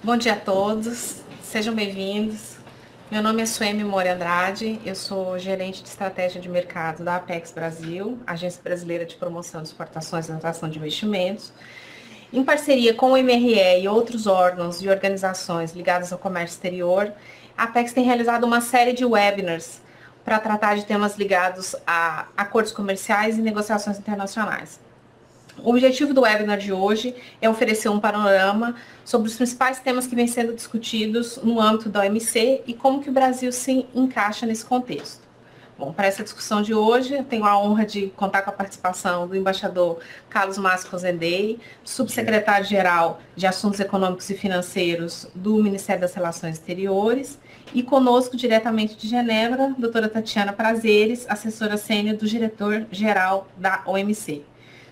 Bom dia a todos, sejam bem-vindos. Meu nome é Suemi Moura Andrade, eu sou gerente de estratégia de mercado da Apex Brasil, Agência Brasileira de Promoção de Exportações e Atração de Investimentos. Em parceria com o MRE e outros órgãos e organizações ligadas ao comércio exterior, a Apex tem realizado uma série de webinars para tratar de temas ligados a acordos comerciais e negociações internacionais. O objetivo do webinar de hoje é oferecer um panorama sobre os principais temas que vêm sendo discutidos no âmbito da OMC e como que o Brasil se encaixa nesse contexto. Bom, para essa discussão de hoje, eu tenho a honra de contar com a participação do embaixador Carlos Márcio Rosendei, subsecretário-geral de Assuntos Econômicos e Financeiros do Ministério das Relações Exteriores, e conosco diretamente de Genebra, doutora Tatiana Prazeres, assessora sênior do diretor-geral da OMC.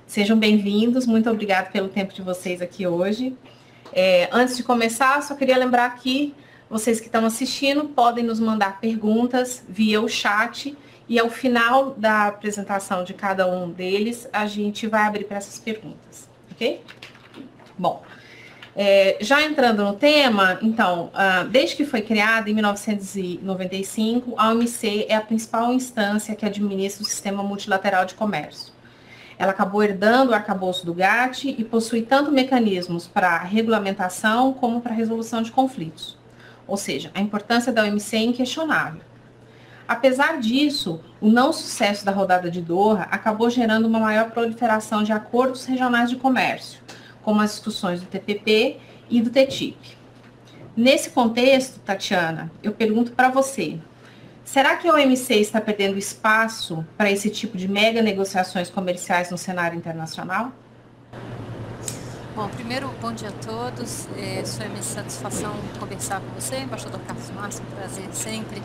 Sejam bem-vindos, muito obrigada pelo tempo de vocês aqui hoje. Antes de começar, só queria lembrar que vocês que estão assistindo podem nos mandar perguntas via o chat e ao final da apresentação de cada um deles, a gente vai abrir para essas perguntas, ok? Bom, já entrando no tema, então, desde que foi criada em 1995, a OMC é a principal instância que administra o sistema multilateral de comércio. Ela acabou herdando o arcabouço do GATT e possui tanto mecanismos para regulamentação como para resolução de conflitos. Ou seja, a importância da OMC é inquestionável. Apesar disso, o não sucesso da rodada de Doha acabou gerando uma maior proliferação de acordos regionais de comércio, como as discussões do TPP e do TTIP. Nesse contexto, Tatiana, eu pergunto para você, será que a OMC está perdendo espaço para esse tipo de mega negociações comerciais no cenário internacional? Bom, primeiro, bom dia a todos. Sua imensa satisfação conversar com você, embaixador Carlos Márcio, um prazer sempre.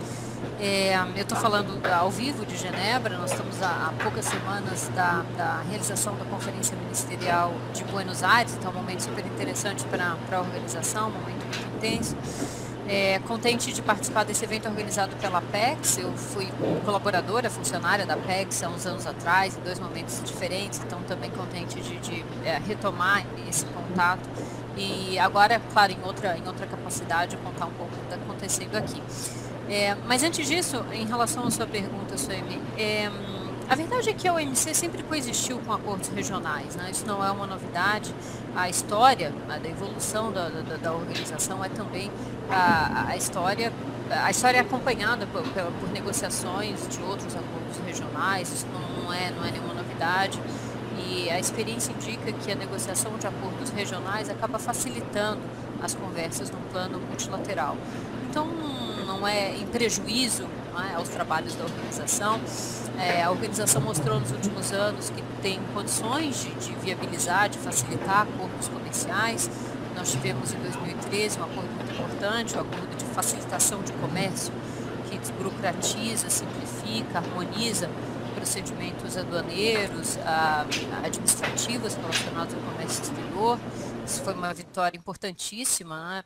Eu estou falando ao vivo de Genebra, nós estamos há poucas semanas da realização da Conferência Ministerial de Buenos Aires, então é um momento super interessante para a organização, um momento muito intenso. Contente de participar desse evento organizado pela Apex. Eu fui colaboradora, funcionária da Apex há uns anos atrás, em dois momentos diferentes, então também contente de retomar esse contato e agora, claro, em outra capacidade, contar um pouco do que está acontecendo aqui. Mas antes disso, em relação à sua pergunta, Suemi, a verdade é que a OMC sempre coexistiu com acordos regionais, né? Isso não é uma novidade. A história da evolução da organização é também a história é acompanhada por negociações de outros acordos regionais. Isso não é nenhuma novidade. E a experiência indica que a negociação de acordos regionais acaba facilitando as conversas no plano multilateral. Então, não é em prejuízo, né, aos trabalhos da organização. A organização mostrou nos últimos anos que tem condições de viabilizar, de facilitar acordos comerciais. Nós tivemos em 2013 um acordo muito importante, o acordo de facilitação de comércio, que desburocratiza, simplifica, harmoniza procedimentos aduaneiros, administrativos relacionados ao comércio exterior. Isso foi uma vitória importantíssima,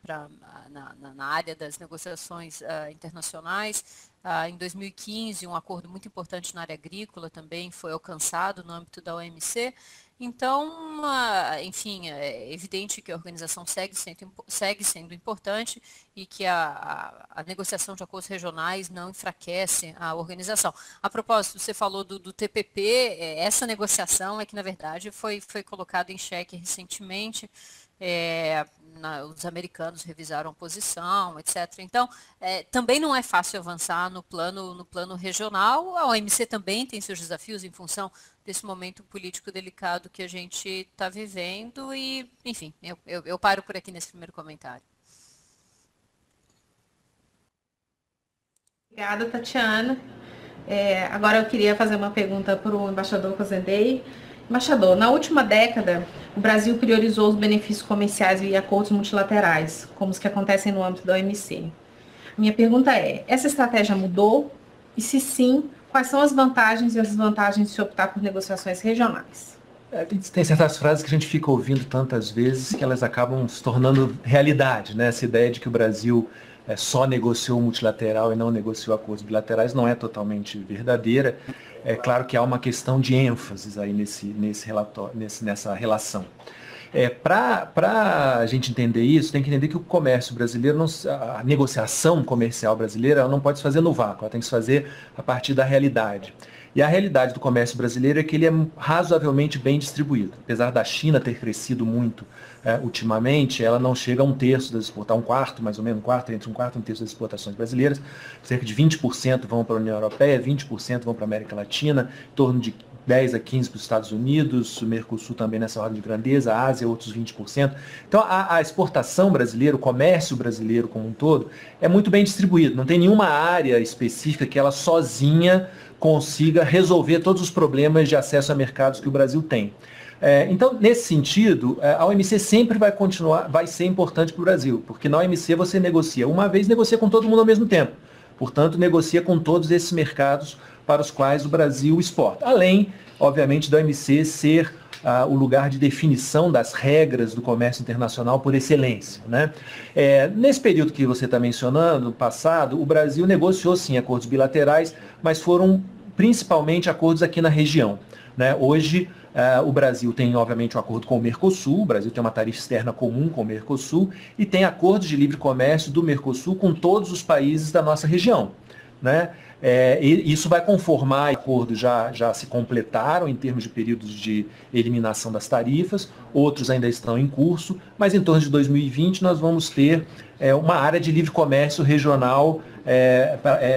né, na área das negociações internacionais. Em 2015, um acordo muito importante na área agrícola também foi alcançado no âmbito da OMC. Então, enfim, é evidente que a organização segue sendo importante e que a negociação de acordos regionais não enfraquece a organização. A propósito, você falou do TPP, essa negociação é que, na verdade, foi colocada em xeque recentemente. Os americanos revisaram a posição, etc. Então, também não é fácil avançar no plano regional. A OMC também tem seus desafios em função desse momento político delicado que a gente está vivendo e, enfim, eu paro por aqui nesse primeiro comentário. Obrigada, Tatiana. Agora eu queria fazer uma pergunta para o embaixador Rosendei. Embaixador, na última década, o Brasil priorizou os benefícios comerciais e acordos multilaterais, como os que acontecem no âmbito da OMC. Minha pergunta é, essa estratégia mudou? E se sim, quais são as vantagens e as desvantagens de se optar por negociações regionais? Tem certas frases que a gente fica ouvindo tantas vezes que elas acabam se tornando realidade, né? Essa ideia de que o Brasil só negociou multilateral e não negociou acordos bilaterais não é totalmente verdadeira. É claro que há uma questão de ênfase aí nesse relatório, nessa relação. Para a gente entender isso, tem que entender que o comércio brasileiro, a negociação comercial brasileira, ela não pode se fazer no vácuo, ela tem que se fazer a partir da realidade. E a realidade do comércio brasileiro é que ele é razoavelmente bem distribuído. Apesar da China ter crescido muito ultimamente, ela não chega a um terço das exportações, um quarto, mais ou menos, entre um quarto e um terço das exportações brasileiras. Cerca de 20% vão para a União Europeia, 20% vão para a América Latina, em torno de 10 a 15% para os Estados Unidos, o Mercosul também nessa ordem de grandeza, a Ásia outros 20%. Então a exportação brasileira, o comércio brasileiro como um todo, é muito bem distribuído. Não tem nenhuma área específica que ela sozinha consiga resolver todos os problemas de acesso a mercados que o Brasil tem. Então, nesse sentido, a OMC sempre vai ser importante para o Brasil, porque na OMC você negocia uma vez, negocia com todo mundo ao mesmo tempo. Portanto, negocia com todos esses mercados para os quais o Brasil exporta. Além, obviamente, da OMC ser o lugar de definição das regras do comércio internacional por excelência. Né? Nesse período que você está mencionando, no passado, o Brasil negociou sim acordos bilaterais, mas foram principalmente acordos aqui na região. Né? Hoje, o Brasil tem, obviamente, um acordo com o Mercosul, o Brasil tem uma tarifa externa comum com o Mercosul e tem acordos de livre comércio do Mercosul com todos os países da nossa região. Né? E isso vai conformar, acordos já se completaram em termos de períodos de eliminação das tarifas, outros ainda estão em curso, mas em torno de 2020 nós vamos ter uma área de livre comércio regional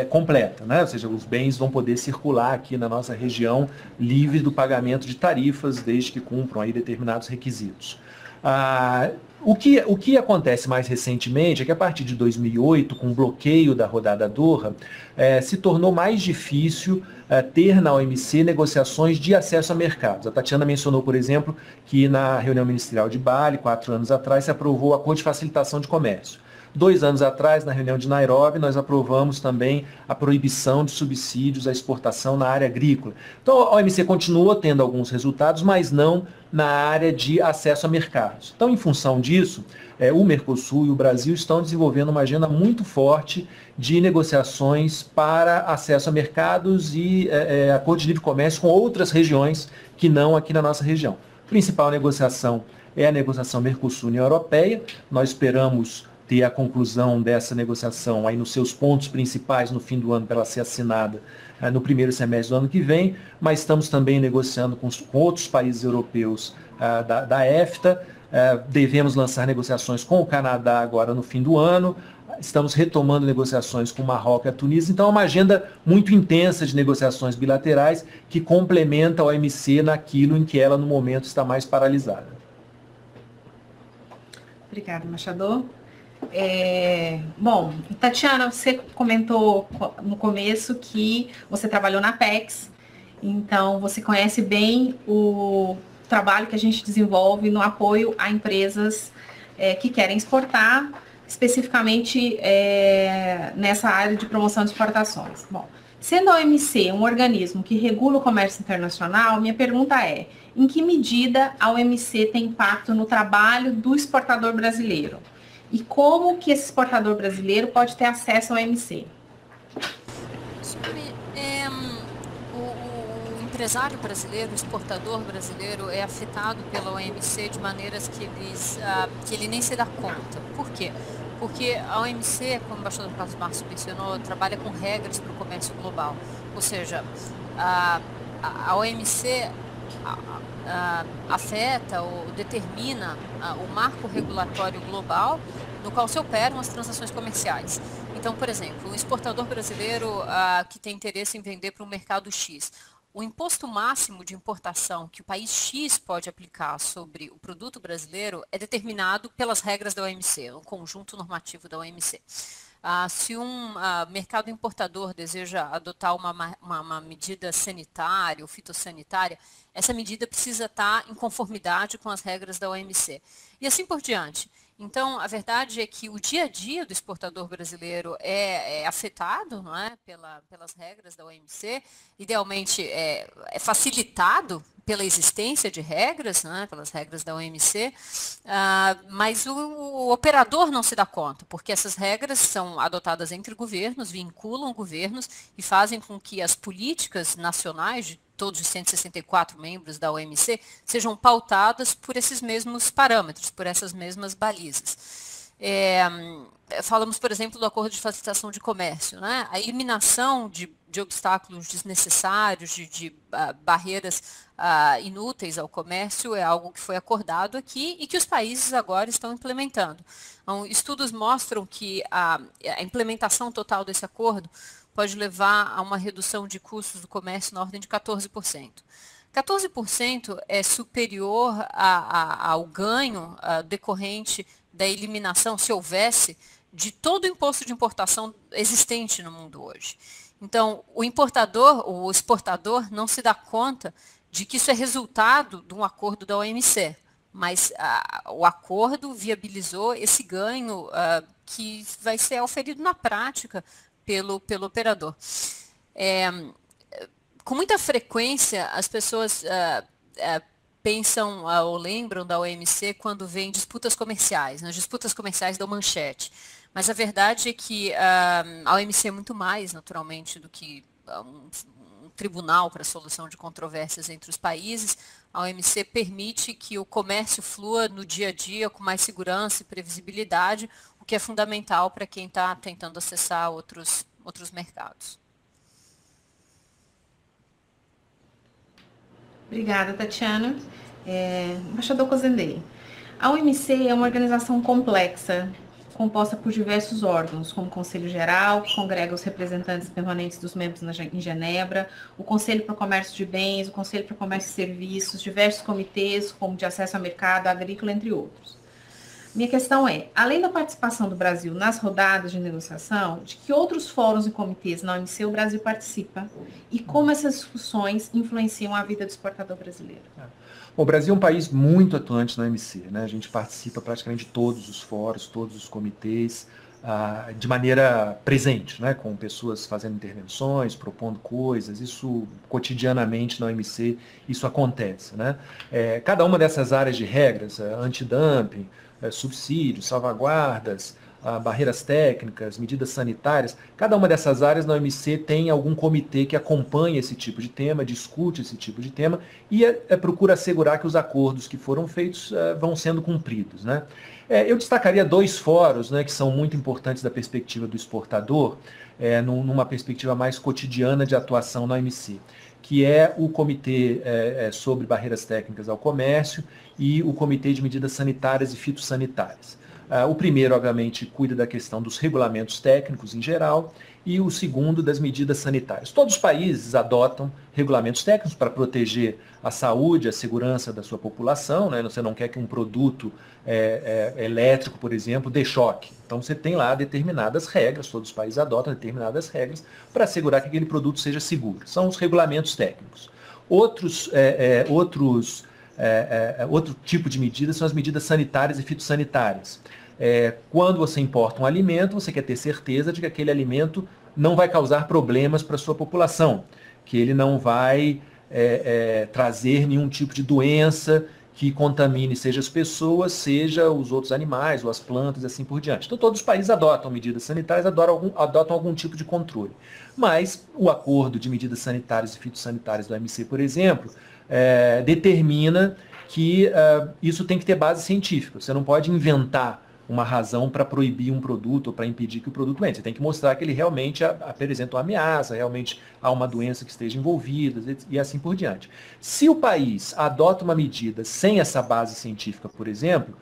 completa, né? Ou seja, os bens vão poder circular aqui na nossa região livre do pagamento de tarifas, desde que cumpram aí determinados requisitos. O que acontece mais recentemente é que a partir de 2008, com o bloqueio da rodada Doha, se tornou mais difícil ter na OMC negociações de acesso a mercados. A Tatiana mencionou, por exemplo, que na reunião ministerial de Bali, 4 anos atrás, se aprovou o Acordo de Facilitação de Comércio. 2 anos atrás, na reunião de Nairobi, nós aprovamos também a proibição de subsídios à exportação na área agrícola. Então, a OMC continua tendo alguns resultados, mas não na área de acesso a mercados. Então, em função disso, o Mercosul e o Brasil estão desenvolvendo uma agenda muito forte de negociações para acesso a mercados e acordo de livre comércio com outras regiões que não aqui na nossa região. A principal negociação é a negociação Mercosul-União Europeia. Nós esperamos ter a conclusão dessa negociação aí nos seus pontos principais no fim do ano para ela ser assinada no primeiro semestre do ano que vem, mas estamos também negociando com outros países europeus da EFTA, devemos lançar negociações com o Canadá agora no fim do ano, estamos retomando negociações com o Marrocos e a Tunísia, então é uma agenda muito intensa de negociações bilaterais que complementa a OMC naquilo em que ela no momento está mais paralisada. Obrigada, embaixador. Bom, Tatiana, você comentou no começo que você trabalhou na Apex, então você conhece bem o trabalho que a gente desenvolve no apoio a empresas que querem exportar, especificamente nessa área de promoção de exportações. Bom, sendo a OMC um organismo que regula o comércio internacional, minha pergunta é: em que medida a OMC tem impacto no trabalho do exportador brasileiro? E como que esse exportador brasileiro pode ter acesso ao OMC? O empresário brasileiro, o exportador brasileiro é afetado pela OMC de maneiras que ele nem se dá conta. Por quê? Porque a OMC, como o embaixador Carlos Márcio mencionou, trabalha com regras para o comércio global. Ou seja, a OMC afeta ou determina o marco regulatório global no qual se operam as transações comerciais. Então, por exemplo, um exportador brasileiro que tem interesse em vender para o mercado X, o imposto máximo de importação que o país X pode aplicar sobre o produto brasileiro é determinado pelas regras da OMC, um conjunto normativo da OMC. Se um mercado importador deseja adotar uma medida sanitária ou fitossanitária, essa medida precisa estar em conformidade com as regras da OMC. E assim por diante. Então, a verdade é que o dia a dia do exportador brasileiro é afetado, não é, pelas regras da OMC, idealmente é facilitado pela existência de regras, né, pelas regras da OMC, mas o operador não se dá conta, porque essas regras são adotadas entre governos, vinculam governos e fazem com que as políticas nacionais de todos os 164 membros da OMC, sejam pautadas por esses mesmos parâmetros, por essas mesmas balizas. Falamos, por exemplo, do Acordo de Facilitação de Comércio, né? A eliminação de obstáculos desnecessários, de barreiras inúteis ao comércio é algo que foi acordado aqui e que os países agora estão implementando. Então, estudos mostram que a implementação total desse acordo pode levar a uma redução de custos do comércio na ordem de 14%. 14% é superior ao ganho decorrente da eliminação, se houvesse, de todo o imposto de importação existente no mundo hoje. Então, o importador, o exportador, não se dá conta de que isso é resultado de um acordo da OMC, mas o acordo viabilizou esse ganho que vai ser oferido na prática pelo operador. Com muita frequência, as pessoas pensam ou lembram da OMC quando vem disputas comerciais. As disputas comerciais dão manchete. Mas a verdade é que a OMC é muito mais, naturalmente, do que um tribunal para a solução de controvérsias entre os países. A OMC permite que o comércio flua no dia a dia com mais segurança e previsibilidade, o que é fundamental para quem está tentando acessar outros mercados. Obrigada, Tatiana. Embaixador Cozendei, a OMC é uma organização complexa, composta por diversos órgãos, como o Conselho Geral, que congrega os representantes permanentes dos membros em Genebra, o Conselho para o Comércio de Bens, o Conselho para o Comércio de Serviços, diversos comitês, como de acesso ao mercado agrícola, entre outros. Minha questão é, além da participação do Brasil nas rodadas de negociação, de que outros fóruns e comitês na OMC o Brasil participa e como essas discussões influenciam a vida do exportador brasileiro? Bom, o Brasil é um país muito atuante na OMC, né? A gente participa praticamente de todos os fóruns, todos os comitês, de maneira presente, né? Com pessoas fazendo intervenções, propondo coisas, isso cotidianamente na OMC, isso acontece, né? Cada uma dessas áreas de regras, antidumping, subsídios, salvaguardas, barreiras técnicas, medidas sanitárias, cada uma dessas áreas na OMC tem algum comitê que acompanha esse tipo de tema, discute esse tipo de tema e procura assegurar que os acordos que foram feitos vão sendo cumpridos, né? Eu destacaria dois fóruns, né, que são muito importantes da perspectiva do exportador, numa perspectiva mais cotidiana de atuação na OMC, que é o Comitê sobre Barreiras Técnicas ao Comércio e o Comitê de Medidas Sanitárias e Fitossanitárias. O primeiro, obviamente, cuida da questão dos regulamentos técnicos em geral e o segundo das medidas sanitárias. Todos os países adotam regulamentos técnicos para proteger a saúde, a segurança da sua população, né? Você não quer que um produto elétrico, por exemplo, dê choque. Então você tem lá determinadas regras, todos os países adotam determinadas regras para assegurar que aquele produto seja seguro. São os regulamentos técnicos. Outro tipo de medidas são as medidas sanitárias e fitossanitárias. Quando você importa um alimento, você quer ter certeza de que aquele alimento não vai causar problemas para a sua população, que ele não vai trazer nenhum tipo de doença que contamine seja as pessoas, seja os outros animais ou as plantas e assim por diante. Então todos os países adotam medidas sanitárias, adotam algum tipo de controle. Mas o acordo de medidas sanitárias e fitossanitárias do OMC, por exemplo, determina que isso tem que ter base científica. Você não pode inventar uma razão para proibir um produto ou para impedir que o produto entre. Você tem que mostrar que ele realmente apresenta uma ameaça, realmente há uma doença que esteja envolvida e assim por diante. Se o país adota uma medida sem essa base científica, por exemplo,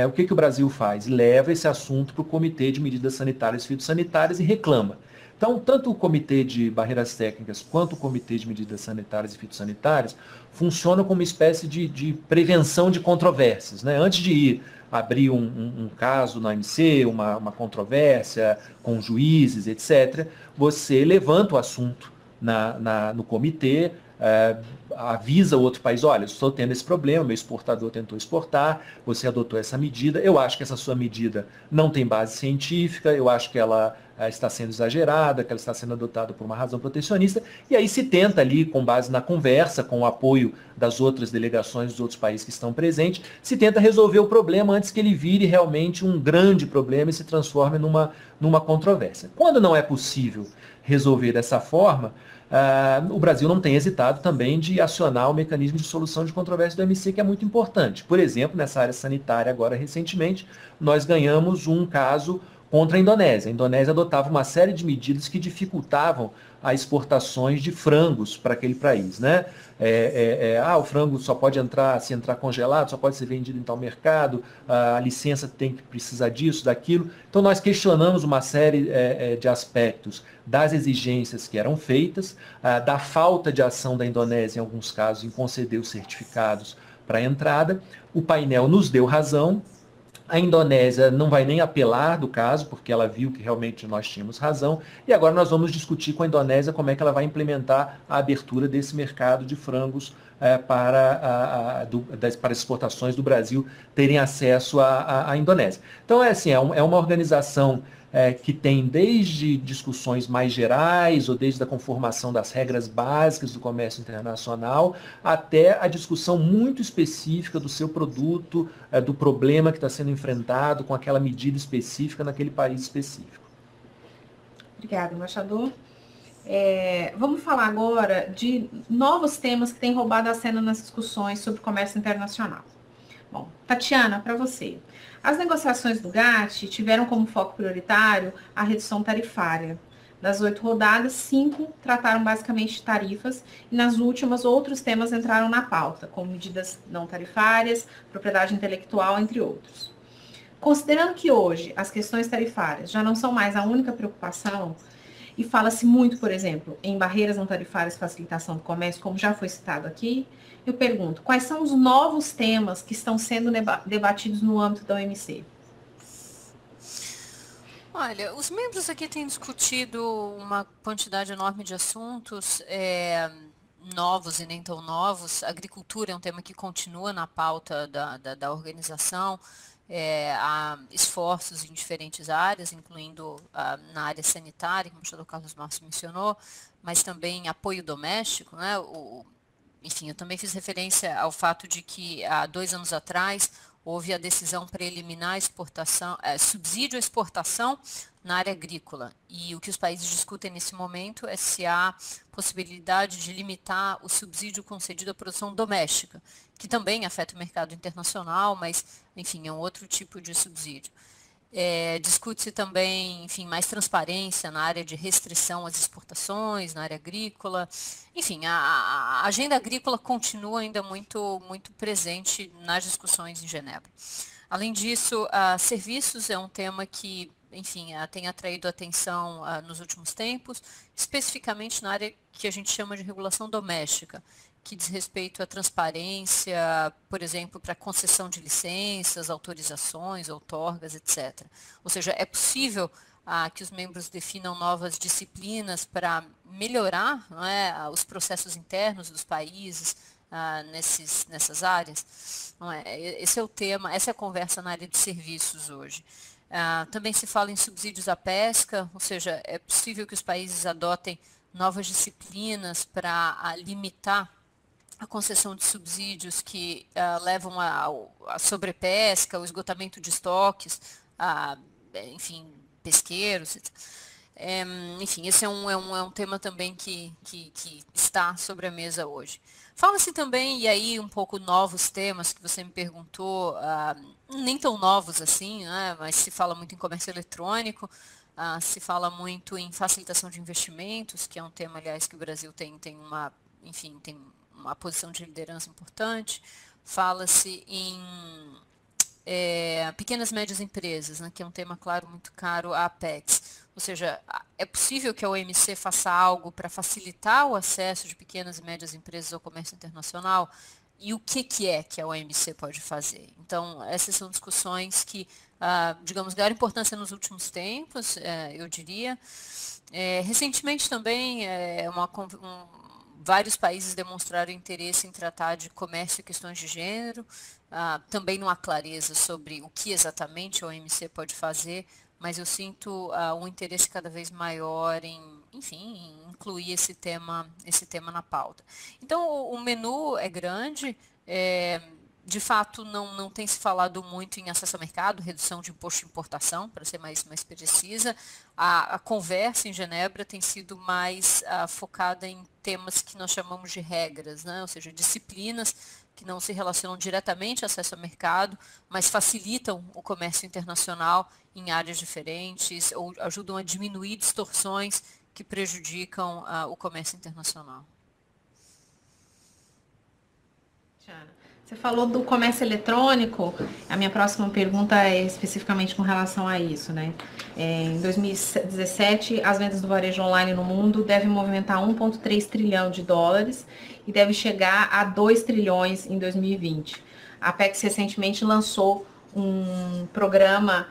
o que o Brasil faz? Leva esse assunto para o Comitê de Medidas Sanitárias e Fitossanitárias e reclama. Então, tanto o Comitê de Barreiras Técnicas quanto o Comitê de Medidas Sanitárias e Fitossanitárias funcionam como uma espécie de prevenção de controvérsias, né? Antes de ir abrir um caso na OMC, uma controvérsia com juízes, etc., você levanta o assunto no comitê, avisa o outro país, olha, estou tendo esse problema, meu exportador tentou exportar, você adotou essa medida, eu acho que essa sua medida não tem base científica, eu acho que ela está sendo exagerada, que ela está sendo adotada por uma razão protecionista, e aí se tenta ali, com base na conversa, com o apoio das outras delegações dos outros países que estão presentes, se tenta resolver o problema antes que ele vire realmente um grande problema e se transforme numa controvérsia. Quando não é possível resolver dessa forma, o Brasil não tem hesitado também de acionar o mecanismo de solução de controvérsia do OMC, que é muito importante. Por exemplo, nessa área sanitária, agora recentemente, nós ganhamos um caso contra a Indonésia. A Indonésia adotava uma série de medidas que dificultavam as exportações de frangos para aquele país, né? O frango só pode entrar, se entrar congelado, só pode ser vendido em tal mercado, a licença tem que precisar disso, daquilo. Então nós questionamos uma série de aspectos das exigências que eram feitas, da falta de ação da Indonésia, em alguns casos, em conceder os certificados para a entrada. O painel nos deu razão. A Indonésia não vai nem apelar do caso, porque ela viu que realmente nós tínhamos razão, e agora nós vamos discutir com a Indonésia como é que ela vai implementar a abertura desse mercado de frangos para exportações do Brasil terem acesso à Indonésia. Então, é uma organização que tem desde discussões mais gerais, ou desde a conformação das regras básicas do comércio internacional, até a discussão muito específica do seu produto, do problema que está sendo enfrentado com aquela medida específica naquele país específico. Obrigada, embaixador. Vamos falar agora de novos temas que têm roubado a cena nas discussões sobre comércio internacional. Bom, Tatiana, para você. As negociações do GATT tiveram como foco prioritário a redução tarifária. Das 8 rodadas, 5 trataram basicamente de tarifas e nas últimas outros temas entraram na pauta, como medidas não tarifárias, propriedade intelectual, entre outros. Considerando que hoje as questões tarifárias já não são mais a única preocupação, e fala-se muito, por exemplo, em barreiras não tarifárias e facilitação do comércio, como já foi citado aqui, eu pergunto, quais são os novos temas que estão sendo debatidos no âmbito da OMC? Olha, os membros aqui têm discutido uma quantidade enorme de assuntos, novos e nem tão novos. A agricultura é um tema que continua na pauta da organização. Há esforços em diferentes áreas, incluindo na área sanitária, como o embaixador Carlos Márcio mencionou, mas também apoio doméstico, né? Enfim, eu também fiz referência ao fato de que há 2 anos atrás houve a decisão para eliminar subsídio à exportação na área agrícola. E o que os países discutem nesse momento é se há possibilidade de limitar o subsídio concedido à produção doméstica, que também afeta o mercado internacional, mas, enfim, é um outro tipo de subsídio. Discute-se também, enfim, mais transparência na área de restrição às exportações, na área agrícola. Enfim, a agenda agrícola continua ainda muito, muito presente nas discussões em Genebra. Além disso, serviços é um tema que, enfim, tem atraído atenção nos últimos tempos, especificamente na área que a gente chama de regulação doméstica, que diz respeito à transparência, por exemplo, para concessão de licenças, autorizações, outorgas, etc. Ou seja, é possível que os membros definam novas disciplinas para melhorar, não é, os processos internos dos países nessas áreas. Não é? Esse é o tema, essa é a conversa na área de serviços hoje. Também se fala em subsídios à pesca, ou seja, é possível que os países adotem novas disciplinas para limitar a concessão de subsídios que levam à sobrepesca, ao esgotamento de estoques, enfim, pesqueiros. Enfim, esse é um tema também que está sobre a mesa hoje. Fala-se também, e aí um pouco novos temas que você me perguntou, nem tão novos assim, né, mas se fala muito em comércio eletrônico, se fala muito em facilitação de investimentos, que é um tema, aliás, que o Brasil tem uma posição de liderança importante. Fala-se em pequenas e médias empresas, né, que é um tema, claro, muito caro à Apex. Ou seja, é possível que a OMC faça algo para facilitar o acesso de pequenas e médias empresas ao comércio internacional? E o que é que a OMC pode fazer? Então, essas são discussões que, digamos, ganharam importância nos últimos tempos, eu diria. Recentemente também, vários países demonstraram interesse em tratar de comércio e questões de gênero. Também não há clareza sobre o que exatamente a OMC pode fazer, mas eu sinto um interesse cada vez maior em incluir esse tema na pauta. Então, o menu é grande, De fato, não tem se falado muito em acesso ao mercado, redução de imposto de importação, para ser mais precisa. A conversa em Genebra tem sido mais focada em temas que nós chamamos de regras, né? Ou seja, disciplinas que não se relacionam diretamente ao acesso ao mercado, mas facilitam o comércio internacional em áreas diferentes ou ajudam a diminuir distorções que prejudicam o comércio internacional. Você falou do comércio eletrônico, a minha próxima pergunta é especificamente com relação a isso, né? Em 2017, as vendas do varejo online no mundo devem movimentar 1,3 trilhão de dólares e deve chegar a 2 trilhões em 2020. A Apex recentemente lançou um programa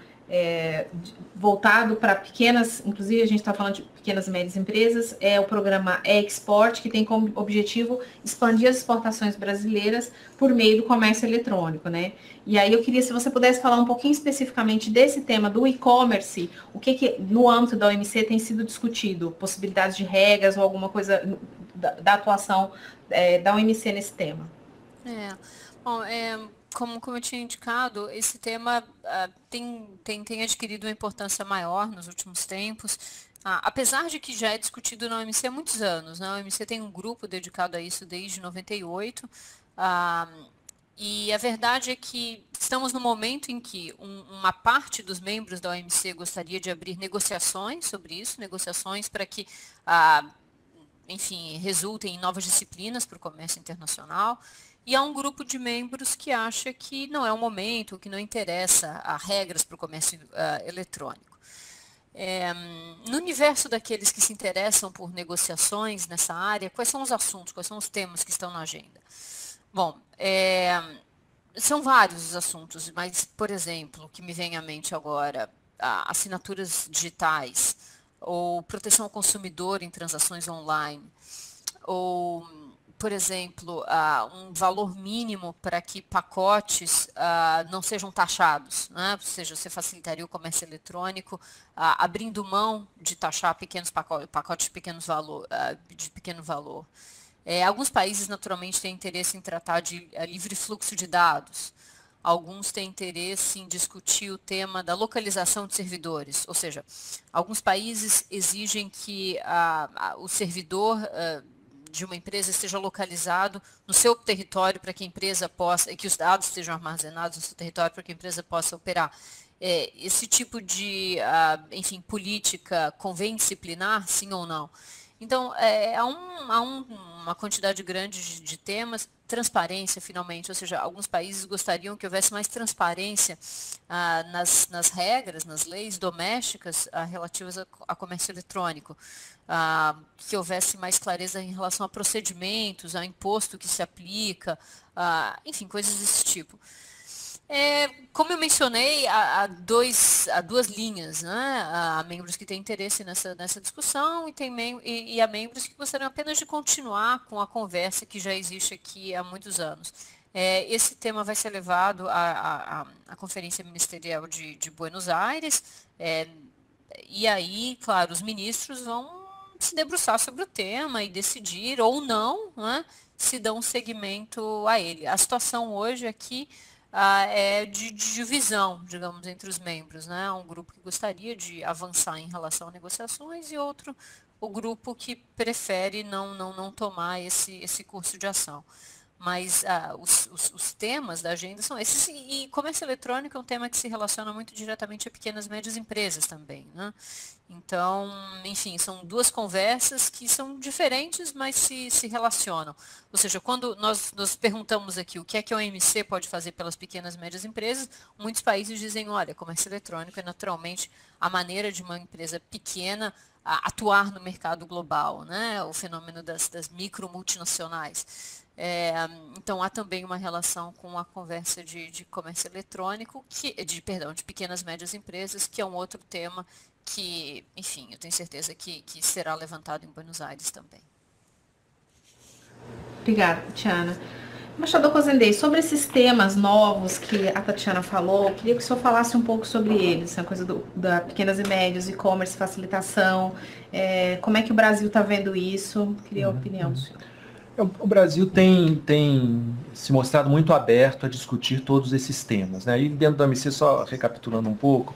voltado para pequenas, inclusive a gente está falando de pequenas e médias empresas, é o programa E-Export, que tem como objetivo expandir as exportações brasileiras por meio do comércio eletrônico, né? E aí eu queria, se você pudesse falar um pouquinho especificamente desse tema do e-commerce, o que no âmbito da OMC tem sido discutido, possibilidades de regras ou alguma coisa da atuação da OMC nesse tema. Bom, como eu tinha indicado, esse tema tem adquirido uma importância maior nos últimos tempos, apesar de que já é discutido na OMC há muitos anos, né? A OMC tem um grupo dedicado a isso desde 98, e a verdade é que estamos no momento em que uma parte dos membros da OMC gostaria de abrir negociações sobre isso, negociações para que, enfim, resultem em novas disciplinas para o comércio internacional. E há um grupo de membros que acha que não é o momento, que não interessa a regras para o comércio eletrônico. No universo daqueles que se interessam por negociações nessa área, quais são os assuntos, quais são os temas que estão na agenda? Bom, são vários os assuntos, mas, por exemplo, o que me vem à mente agora, assinaturas digitais, ou proteção ao consumidor em transações online, ou, por exemplo, um valor mínimo para que pacotes não sejam taxados, né? Ou seja, você facilitaria o comércio eletrônico, abrindo mão de taxar pequenos pacotes de pequeno valor. Alguns países, naturalmente, têm interesse em tratar de livre fluxo de dados. Alguns têm interesse em discutir o tema da localização de servidores, ou seja, alguns países exigem que o servidor de uma empresa esteja localizado no seu território para que a empresa possa, que os dados estejam armazenados no seu território para que a empresa possa operar. Esse tipo de, enfim, política convém disciplinar, sim ou não? Então, há uma quantidade grande de temas. Transparência, finalmente, ou seja, alguns países gostariam que houvesse mais transparência nas regras, nas leis domésticas relativas a comércio eletrônico, que houvesse mais clareza em relação a procedimentos, a imposto que se aplica, enfim, coisas desse tipo. Como eu mencionei, há duas linhas, né? Há membros que têm interesse nessa discussão e há membros que gostariam apenas de continuar com a conversa que já existe aqui há muitos anos. Esse tema vai ser levado à Conferência Ministerial de Buenos Aires, e aí, claro, os ministros vão se debruçar sobre o tema e decidir, ou não, né, se dão seguimento a ele. A situação hoje aqui é de divisão, digamos, entre os membros, né? Um grupo que gostaria de avançar em relação a negociações e outro, o grupo que prefere não tomar esse curso de ação. Mas os temas da agenda são esses, e comércio eletrônico é um tema que se relaciona muito diretamente a pequenas e médias empresas também, né? Então, enfim, são duas conversas que são diferentes, mas se relacionam. Ou seja, quando nós perguntamos aqui o que é que a OMC pode fazer pelas pequenas e médias empresas, muitos países dizem, olha, comércio eletrônico é naturalmente a maneira de uma empresa pequena atuar no mercado global, né? O fenômeno das micro multinacionais. Então, há também uma relação com a conversa de comércio eletrônico, de pequenas e médias empresas, que é um outro tema que, enfim, eu tenho certeza que será levantado em Buenos Aires também. Obrigada, Tatiana. Embaixador Cozendei, sobre esses temas novos que a Tatiana falou, eu queria que o senhor falasse um pouco sobre eles, a coisa da pequenas e médias, e-commerce, facilitação, como é que o Brasil está vendo isso? Queria a opinião do senhor. O Brasil tem se mostrado muito aberto a discutir todos esses temas, né? E dentro da OMC, só recapitulando um pouco,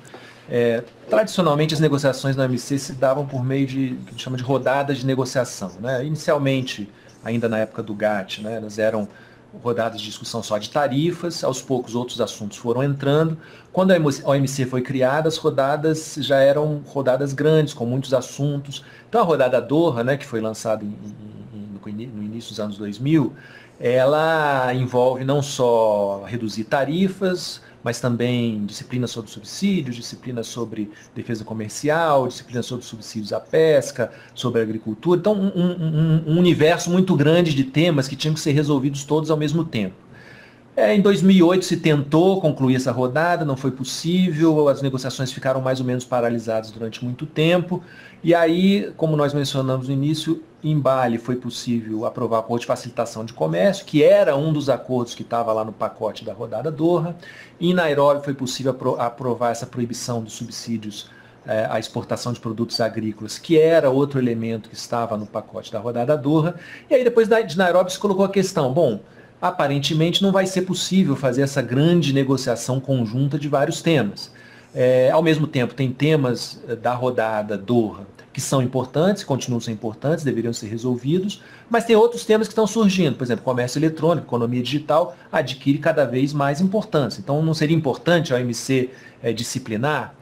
tradicionalmente as negociações na OMC se davam por meio de, que a gente chama de rodadas de negociação, né? Inicialmente, ainda na época do GATT, né, elas eram rodadas de discussão só de tarifas, aos poucos outros assuntos foram entrando. Quando a OMC foi criada, as rodadas já eram rodadas grandes, com muitos assuntos. Então a rodada Doha, né, que foi lançada no início dos anos 2000, ela envolve não só reduzir tarifas, mas também disciplina sobre subsídios, disciplina sobre defesa comercial, disciplina sobre subsídios à pesca, sobre a agricultura. Então, um universo muito grande de temas que tinham que ser resolvidos todos ao mesmo tempo. Em 2008 se tentou concluir essa rodada, não foi possível, as negociações ficaram mais ou menos paralisadas durante muito tempo, e aí, como nós mencionamos no início, em Bali foi possível aprovar o acordo de facilitação de comércio, que era um dos acordos que estava lá no pacote da rodada Doha. Em Nairobi foi possível aprovar essa proibição dos subsídios à exportação de produtos agrícolas, que era outro elemento que estava no pacote da rodada Doha. E aí depois de Nairobi se colocou a questão, bom, aparentemente não vai ser possível fazer essa grande negociação conjunta de vários temas. Ao mesmo tempo, tem temas da rodada Doha que são importantes, continuam sendo importantes, deveriam ser resolvidos, mas tem outros temas que estão surgindo. Por exemplo, comércio eletrônico, economia digital, adquire cada vez mais importância. Então, não seria importante a OMC disciplinar?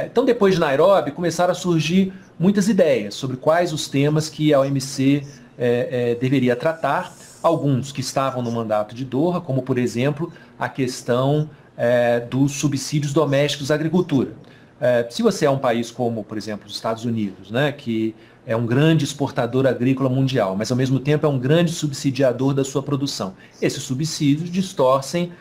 Então, depois de Nairobi, começaram a surgir muitas ideias sobre quais os temas que a OMC deveria tratar. Alguns que estavam no mandato de Doha, como, por exemplo, a questão dos subsídios domésticos à agricultura. Se você é um país como, por exemplo, os Estados Unidos, né, que é um grande exportador agrícola mundial, mas ao mesmo tempo é um grande subsidiador da sua produção, esses subsídios distorcem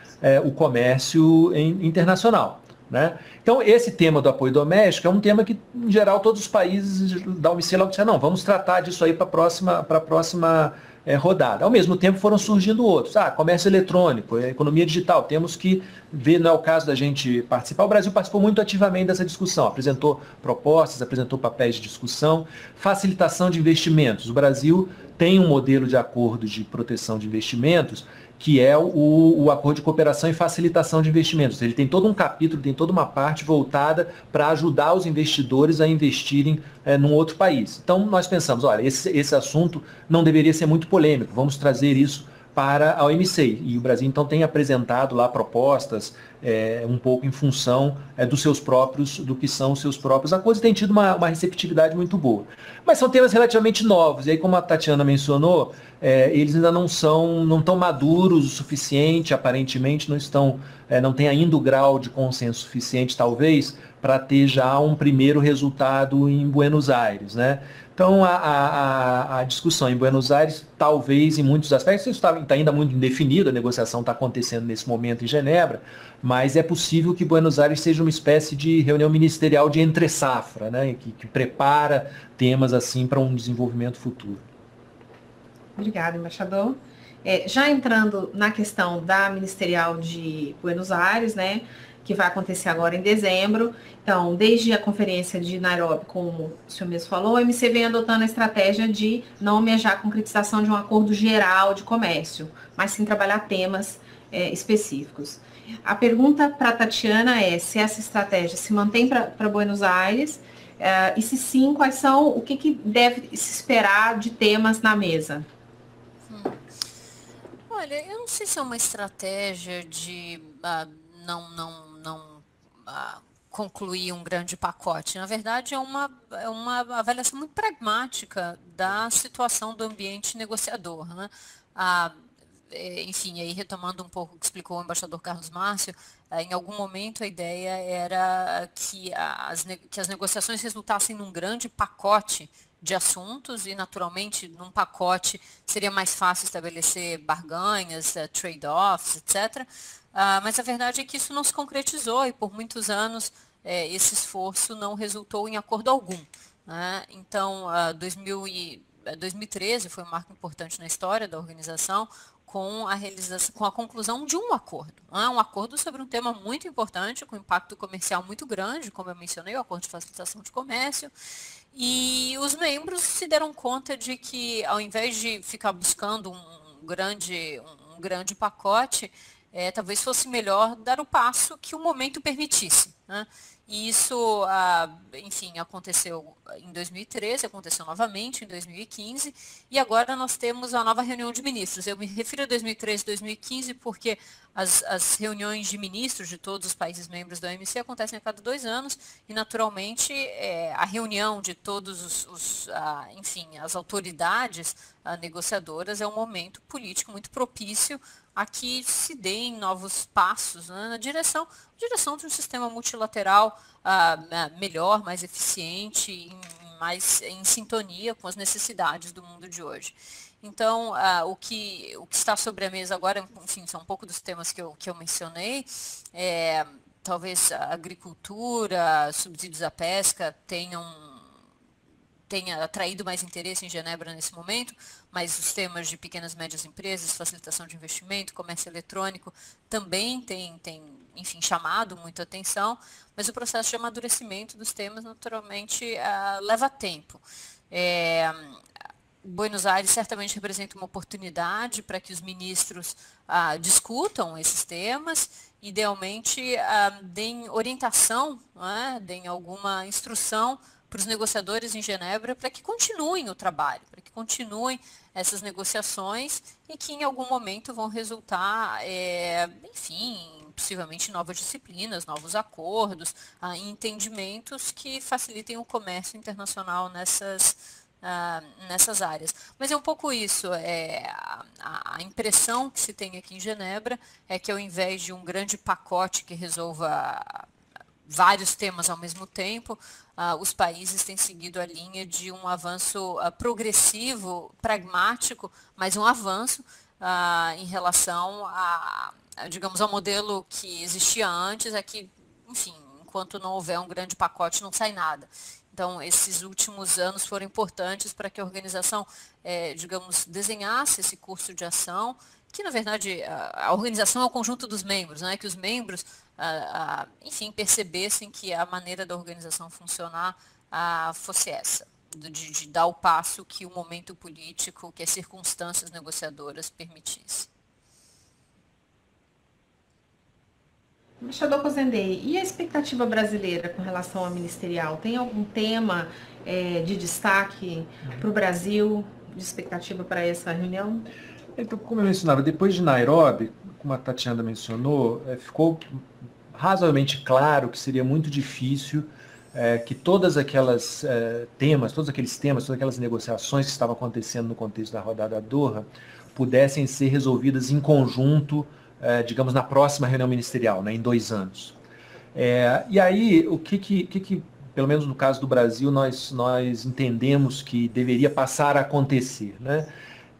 o comércio internacional. Né? Então, esse tema do apoio doméstico é um tema que, em geral, todos os países da OMC logo disseram, não, vamos tratar disso aí para a próxima rodada. Ao mesmo tempo foram surgindo outros. Comércio eletrônico, economia digital, temos que ver, não é o caso da gente participar. O Brasil participou muito ativamente dessa discussão, apresentou propostas, apresentou papéis de discussão, facilitação de investimentos. O Brasil tem um modelo de acordo de proteção de investimentos que é o Acordo de Cooperação e Facilitação de Investimentos. Ele tem todo um capítulo, tem toda uma parte voltada para ajudar os investidores a investirem num outro país. Então, nós pensamos, olha, esse assunto não deveria ser muito polêmico, vamos trazer isso para a OMC. E o Brasil, então, tem apresentado lá propostas um pouco em função do que são os seus próprios acordos, e tem tido uma receptividade muito boa. Mas são temas relativamente novos, e aí, como a Tatiana mencionou, eles ainda não estão maduros o suficiente, aparentemente não tem ainda o grau de consenso suficiente, talvez, para ter já um primeiro resultado em Buenos Aires, né? Então, a discussão em Buenos Aires, talvez, em muitos aspectos, isso está ainda muito indefinido, a negociação está acontecendo nesse momento em Genebra, mas é possível que Buenos Aires seja uma espécie de reunião ministerial de entre-safra, né, que prepara temas assim para um desenvolvimento futuro. Obrigada, embaixador. Já entrando na questão da ministerial de Buenos Aires, né, que vai acontecer agora em dezembro. Então, desde a conferência de Nairobi, como o senhor mesmo falou, a OMC vem adotando a estratégia de não almejar a concretização de um acordo geral de comércio, mas sim trabalhar temas específicos. A pergunta para a Tatiana é se essa estratégia se mantém para Buenos Aires, e se sim, quais são, o que deve se esperar de temas na mesa? Olha, eu não sei se é uma estratégia de não concluir um grande pacote. Na verdade, é uma avaliação muito pragmática da situação do ambiente negociador, né? Enfim, aí retomando um pouco o que explicou o embaixador Carlos Márcio, em algum momento a ideia era que as negociações resultassem num grande pacote de assuntos e, naturalmente, num pacote seria mais fácil estabelecer barganhas, trade-offs, etc. Mas a verdade é que isso não se concretizou e, por muitos anos, esse esforço não resultou em acordo algum, né? Então, 2013 foi um marco importante na história da organização, com a conclusão de um acordo. Um acordo sobre um tema muito importante, com impacto comercial muito grande, como eu mencionei, o Acordo de Facilitação de Comércio. E os membros se deram conta de que, ao invés de ficar buscando um grande pacote, talvez fosse melhor dar o passo que o momento permitisse, né? E isso, enfim, aconteceu em 2013, aconteceu novamente em 2015, e agora nós temos a nova reunião de ministros. Eu me refiro a 2013 e 2015 porque as reuniões de ministros de todos os países membros da OMC acontecem a cada 2 anos, e naturalmente a reunião de todos enfim, as autoridades negociadoras é um momento político muito propício a que se deem novos passos, né, na direção de um sistema multilateral melhor, mais eficiente, mais em sintonia com as necessidades do mundo de hoje. Então, o que está sobre a mesa agora, enfim, são um pouco dos temas que eu mencionei. Talvez a agricultura, subsídios à pesca tenha atraído mais interesse em Genebra nesse momento, mas os temas de pequenas e médias empresas, facilitação de investimento, comércio eletrônico, também tem enfim, chamado muita atenção, mas o processo de amadurecimento dos temas, naturalmente, leva tempo. Buenos Aires certamente representa uma oportunidade para que os ministros discutam esses temas, idealmente deem orientação, né, deem alguma instrução para os negociadores em Genebra para que continuem o trabalho, para que continuem essas negociações e que em algum momento vão resultar, enfim, possivelmente novas disciplinas, novos acordos, entendimentos que facilitem o comércio internacional nessas áreas. Mas é um pouco isso, a impressão que se tem aqui em Genebra é que ao invés de um grande pacote que resolva vários temas ao mesmo tempo, os países têm seguido a linha de um avanço progressivo, pragmático, mas um avanço em relação digamos, ao modelo que existia antes, que, enfim, enquanto não houver um grande pacote, não sai nada. Então, esses últimos anos foram importantes para que a organização, digamos, desenhasse esse curso de ação, que, na verdade, a organização é o conjunto dos membros, né? Que os membros, enfim, percebessem que a maneira da organização funcionar fosse essa, de dar o passo que o momento político, que as circunstâncias negociadoras permitissem. Embaixador Cozendei, e a expectativa brasileira com relação ao ministerial? Tem algum tema de destaque para o Brasil, de expectativa para essa reunião? Então, como eu mencionava, depois de Nairobi, como a Tatiana mencionou, ficou razoavelmente claro que seria muito difícil que todos aqueles temas, todas aquelas negociações que estavam acontecendo no contexto da rodada Doha, pudessem ser resolvidas em conjunto, digamos, na próxima reunião ministerial, né, em 2 anos. E aí, o que, pelo menos no caso do Brasil, nós entendemos que deveria passar a acontecer, né?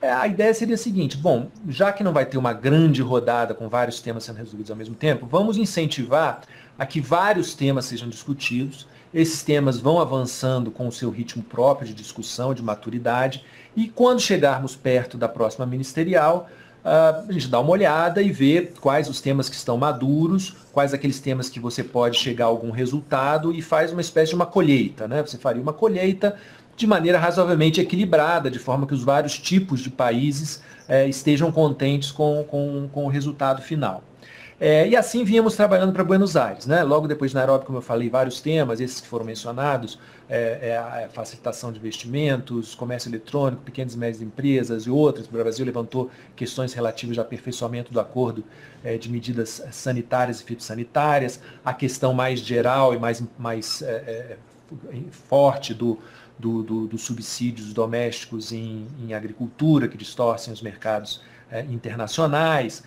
A ideia seria a seguinte: bom, já que não vai ter uma grande rodada com vários temas sendo resolvidos ao mesmo tempo, vamos incentivar a que vários temas sejam discutidos. Esses temas vão avançando com o seu ritmo próprio de discussão, de maturidade, e quando chegarmos perto da próxima ministerial, a gente dá uma olhada e vê quais os temas que estão maduros, quais aqueles temas que você pode chegar a algum resultado, e faz uma espécie de uma colheita, né? Você faria uma colheita de maneira razoavelmente equilibrada, de forma que os vários tipos de países estejam contentes com o resultado final. E assim vínhamos trabalhando para Buenos Aires, né? Logo depois de Nairobi, como eu falei, vários temas, esses que foram mencionados, a facilitação de investimentos, comércio eletrônico, pequenas e médias empresas e outras. O Brasil levantou questões relativas ao aperfeiçoamento do acordo de medidas sanitárias e fitossanitárias, a questão mais geral e mais forte dos subsídios domésticos em agricultura, que distorcem os mercados internacionais.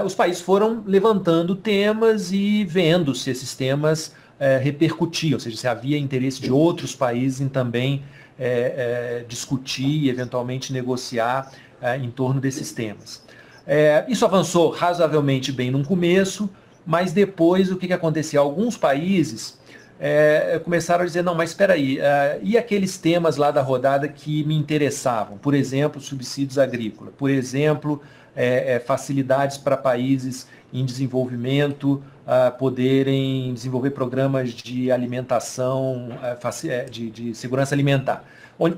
Os países foram levantando temas e vendo se esses temas repercutiam, ou seja, se havia interesse de outros países em também discutir e eventualmente negociar em torno desses temas. Isso avançou razoavelmente bem no começo, mas depois o que acontecia? Alguns países começaram a dizer: não, mas espera aí, e aqueles temas lá da rodada que me interessavam? Por exemplo, subsídios agrícolas, por exemplo, facilidades para países em desenvolvimento poderem desenvolver programas de alimentação, de segurança alimentar.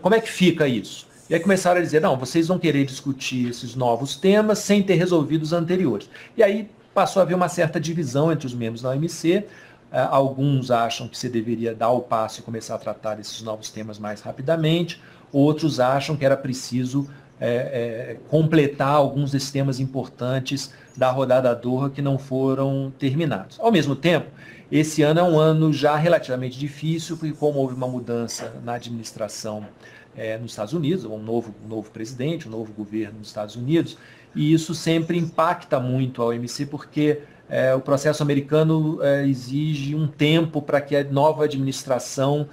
Como é que fica isso? E aí começaram a dizer, não, vocês vão querer discutir esses novos temas sem ter resolvido os anteriores. E aí passou a haver uma certa divisão entre os membros da OMC. Alguns acham que você deveria dar o passo e começar a tratar esses novos temas mais rapidamente. Outros acham que era preciso completar alguns desses temas importantes da rodada Doha que não foram terminados. Ao mesmo tempo, esse ano é um ano já relativamente difícil, porque como houve uma mudança na administração nos Estados Unidos, um novo presidente, um novo governo nos Estados Unidos, e isso sempre impacta muito a OMC, porque o processo americano exige um tempo para que a nova administração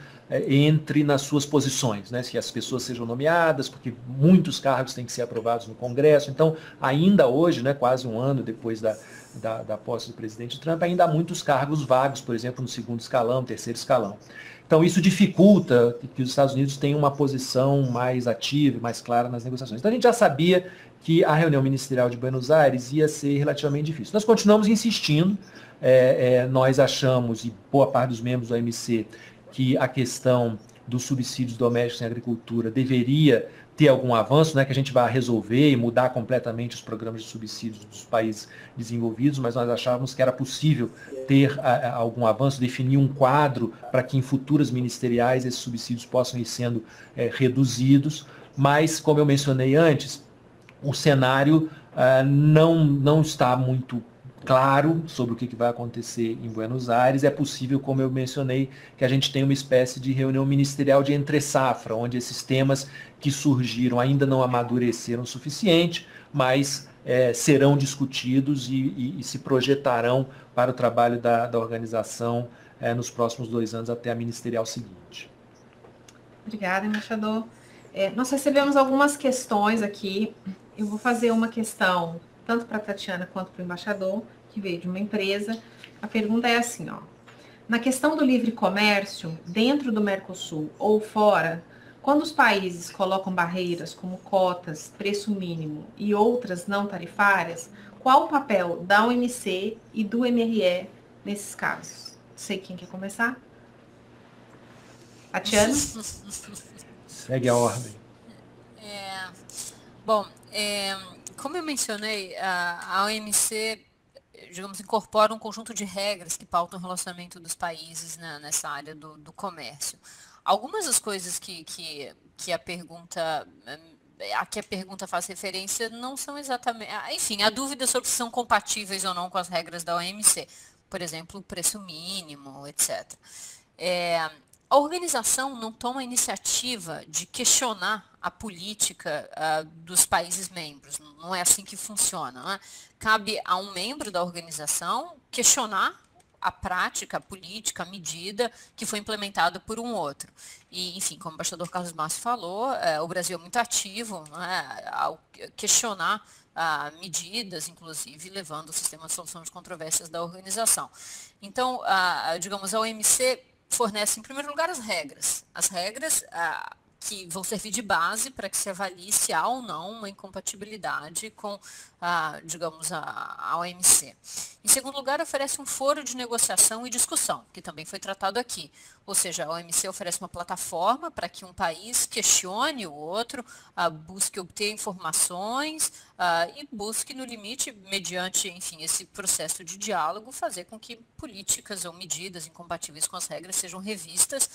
entre nas suas posições, né? Que as pessoas sejam nomeadas, porque muitos cargos têm que ser aprovados no Congresso. Então, ainda hoje, né, quase um ano depois da posse do presidente Trump, ainda há muitos cargos vagos, por exemplo, no segundo escalão, terceiro escalão. Então, isso dificulta que os Estados Unidos tenham uma posição mais ativa, mais clara nas negociações. Então, a gente já sabia que a reunião ministerial de Buenos Aires ia ser relativamente difícil. Nós continuamos insistindo, nós achamos, e boa parte dos membros do OMC, que a questão dos subsídios domésticos em agricultura deveria ter algum avanço, né, que a gente vai resolver e mudar completamente os programas de subsídios dos países desenvolvidos, mas nós achávamos que era possível ter algum avanço, definir um quadro para que em futuras ministeriais esses subsídios possam ir sendo reduzidos, mas, como eu mencionei antes, o cenário não está muito claro sobre o que vai acontecer em Buenos Aires. É possível, como eu mencionei, que a gente tenha uma espécie de reunião ministerial de entre-safra, onde esses temas que surgiram ainda não amadureceram o suficiente, mas serão discutidos e se projetarão para o trabalho da organização nos próximos 2 anos até a ministerial seguinte. Obrigada, embaixador. Nós recebemos algumas questões aqui. Eu vou fazer uma questão tanto para a Tatiana quanto para o embaixador, que veio de uma empresa. A pergunta é assim, ó. Na questão do livre comércio, dentro do Mercosul ou fora, quando os países colocam barreiras como cotas, preço mínimo e outras não tarifárias, qual o papel da OMC e do MRE nesses casos? Não sei quem quer começar. Tatiana? Segue a ordem. Bom, como eu mencionei, a OMC, digamos, incorpora um conjunto de regras que pautam o relacionamento dos países nessa área do comércio. Algumas das coisas que a pergunta faz referência não são exatamente... Enfim, há dúvidas sobre se são compatíveis ou não com as regras da OMC. Por exemplo, o preço mínimo, etc. A organização não toma a iniciativa de questionar a política dos países membros. Não é assim que funciona, né? Cabe a um membro da organização questionar a prática, a política, a medida que foi implementada por um outro. E, enfim, como o embaixador Carlos Márcio falou, o Brasil é muito ativo, né, ao questionar medidas, inclusive levando o sistema de solução de controvérsias da organização. Então, digamos, a OMC fornece, em primeiro lugar, as regras. As regras que vão servir de base para que se avalie se há ou não uma incompatibilidade com, digamos, a OMC. Em segundo lugar, oferece um foro de negociação e discussão, que também foi tratado aqui. Ou seja, a OMC oferece uma plataforma para que um país questione o outro, busque obter informações e busque, no limite, mediante, enfim, esse processo de diálogo, fazer com que políticas ou medidas incompatíveis com as regras sejam revistas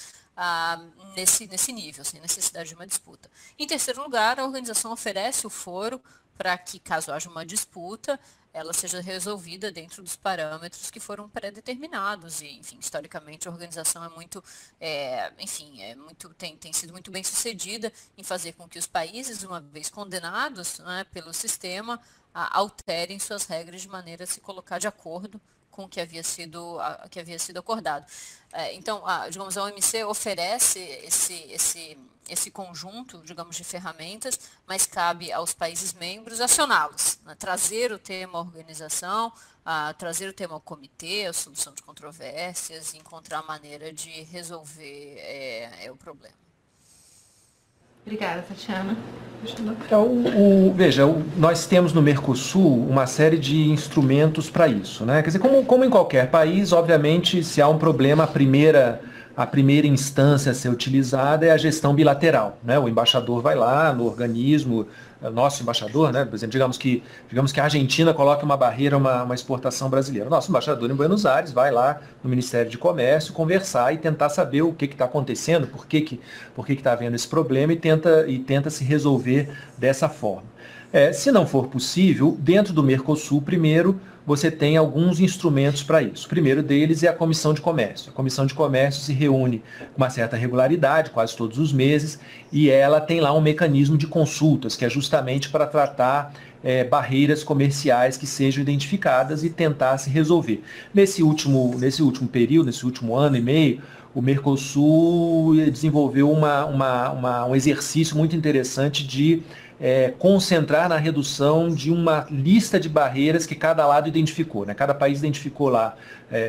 nesse nível, sem necessidade de uma disputa. Em terceiro lugar, a organização oferece o foro para que, caso haja uma disputa, ela seja resolvida dentro dos parâmetros que foram pré-determinados. E, enfim, historicamente a organização tem sido muito bem sucedida em fazer com que os países, uma vez condenados, né, pelo sistema, alterem suas regras de maneira a se colocar de acordo com o que havia sido acordado. Então, digamos, a OMC oferece esse conjunto, digamos, de ferramentas, mas cabe aos países membros acioná-los, né? Trazer o tema à organização, trazer o tema ao comitê, a solução de controvérsias, e encontrar a maneira de resolver o problema. Obrigada, Tatiana. Veja, nós temos no Mercosul uma série de instrumentos para isso, né? Quer dizer, como em qualquer país, obviamente, se há um problema, a primeira instância a ser utilizada é a gestão bilateral, né? O embaixador vai lá no organismo, nosso embaixador, né? Por exemplo, digamos que a Argentina coloca uma barreira a uma exportação brasileira. Nosso embaixador em Buenos Aires vai lá no Ministério de Comércio conversar e tentar saber o que está acontecendo, por que está havendo esse problema e tenta se resolver dessa forma. Se não for possível, dentro do Mercosul, primeiro, você tem alguns instrumentos para isso. O primeiro deles é a Comissão de Comércio. A Comissão de Comércio se reúne com uma certa regularidade, quase todos os meses, e ela tem lá um mecanismo de consultas, que é justamente para tratar barreiras comerciais que sejam identificadas e tentar se resolver. Nesse último período, nesse último ano e meio, o Mercosul desenvolveu um exercício muito interessante de concentrar na redução de uma lista de barreiras que cada lado identificou, né? Cada país identificou lá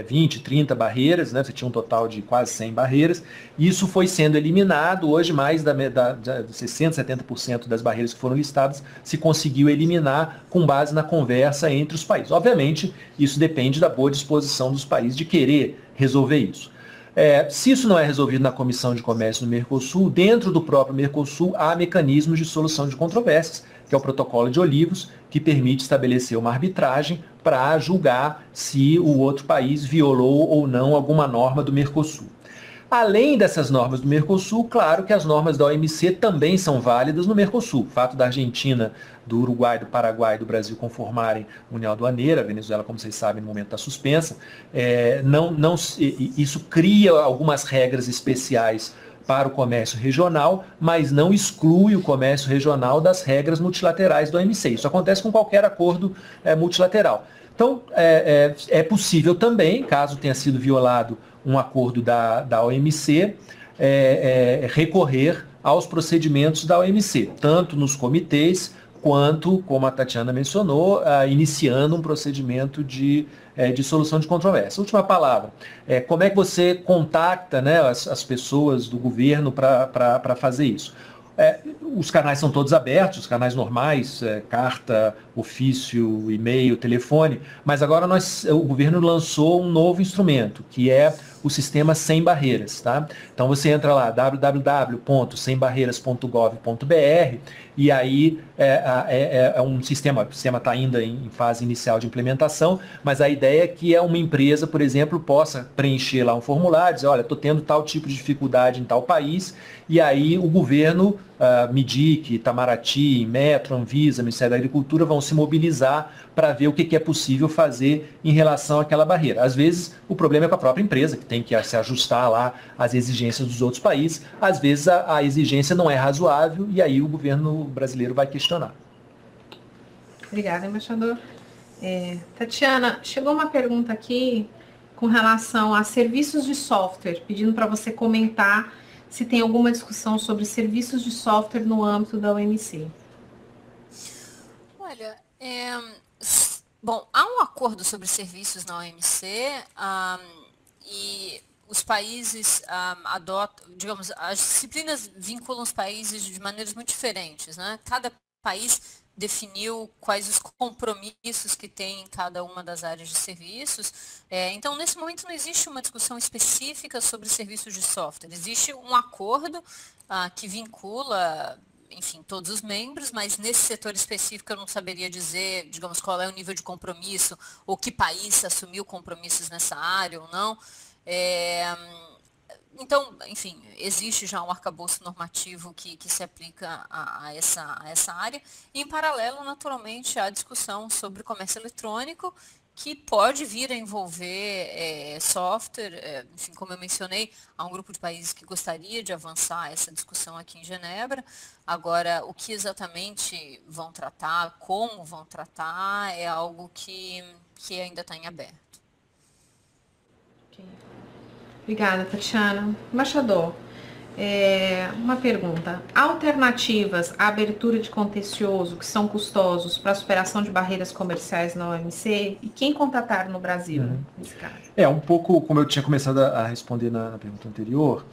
20, 30 barreiras, né? Você tinha um total de quase 100 barreiras. Isso foi sendo eliminado. Hoje, mais de 60%, 70% das barreiras que foram listadas se conseguiu eliminar com base na conversa entre os países. Obviamente, isso depende da boa disposição dos países de querer resolver isso. Se isso não é resolvido na Comissão de Comércio do Mercosul, dentro do próprio Mercosul há mecanismos de solução de controvérsias, que é o Protocolo de Olivos, que permite estabelecer uma arbitragem para julgar se o outro país violou ou não alguma norma do Mercosul. Além dessas normas do Mercosul, claro que as normas da OMC também são válidas no Mercosul. O fato da Argentina, do Uruguai, do Paraguai e do Brasil conformarem a União Aduaneira, a Venezuela, como vocês sabem, no momento está suspensa, isso cria algumas regras especiais para o comércio regional, mas não exclui o comércio regional das regras multilaterais do OMC. Isso acontece com qualquer acordo multilateral. Então, é possível também, caso tenha sido violado um acordo da OMC, recorrer aos procedimentos da OMC, tanto nos comitês, quanto, como a Tatiana mencionou, iniciando um procedimento de solução de controvérsia. Última palavra, como é que você contacta, né, as pessoas do governo para fazer isso? Os canais são todos abertos, os canais normais, carta, ofício, e-mail, telefone, mas agora o governo lançou um novo instrumento, que é o sistema Sem Barreiras. Tá? Então você entra lá, www.sembarreiras.gov.br, e aí o sistema está ainda em fase inicial de implementação, mas a ideia é que uma empresa, por exemplo, possa preencher lá um formulário, dizer, olha, estou tendo tal tipo de dificuldade em tal país, e aí o governo, MIDIC, Itamaraty, Metro, Anvisa, Ministério da Agricultura vão se mobilizar para ver o que é possível fazer em relação àquela barreira. Às vezes o problema é com a própria empresa, que tem que se ajustar lá às exigências dos outros países. Às vezes a exigência não é razoável e aí o governo brasileiro vai questionar. Obrigada, embaixador. Tatiana, chegou uma pergunta aqui com relação a serviços de software, pedindo para você comentar se tem alguma discussão sobre serviços de software no âmbito da OMC. Olha, bom, há um acordo sobre serviços na OMC e os países adotam, digamos, as disciplinas vinculam os países de maneiras muito diferentes, né? Cada país definiu quais os compromissos que tem em cada uma das áreas de serviços. Então, nesse momento, não existe uma discussão específica sobre serviços de software. Existe um acordo que vincula, enfim, todos os membros, mas nesse setor específico eu não saberia dizer, digamos, qual é o nível de compromisso, ou que país assumiu compromissos nessa área ou não. Então, enfim, existe já um arcabouço normativo que se aplica a essa área. E, em paralelo, naturalmente, há discussão sobre comércio eletrônico, que pode vir a envolver software. Enfim, como eu mencionei, há um grupo de países que gostaria de avançar essa discussão aqui em Genebra. Agora, o que exatamente vão tratar, como vão tratar, é algo que ainda está em aberto. Obrigada, Tatiana. Embaixador, uma pergunta. Alternativas à abertura de contencioso que são custosos para a superação de barreiras comerciais na OMC e quem contratar no Brasil, nesse caso? Um pouco como eu tinha começado a responder na pergunta anterior,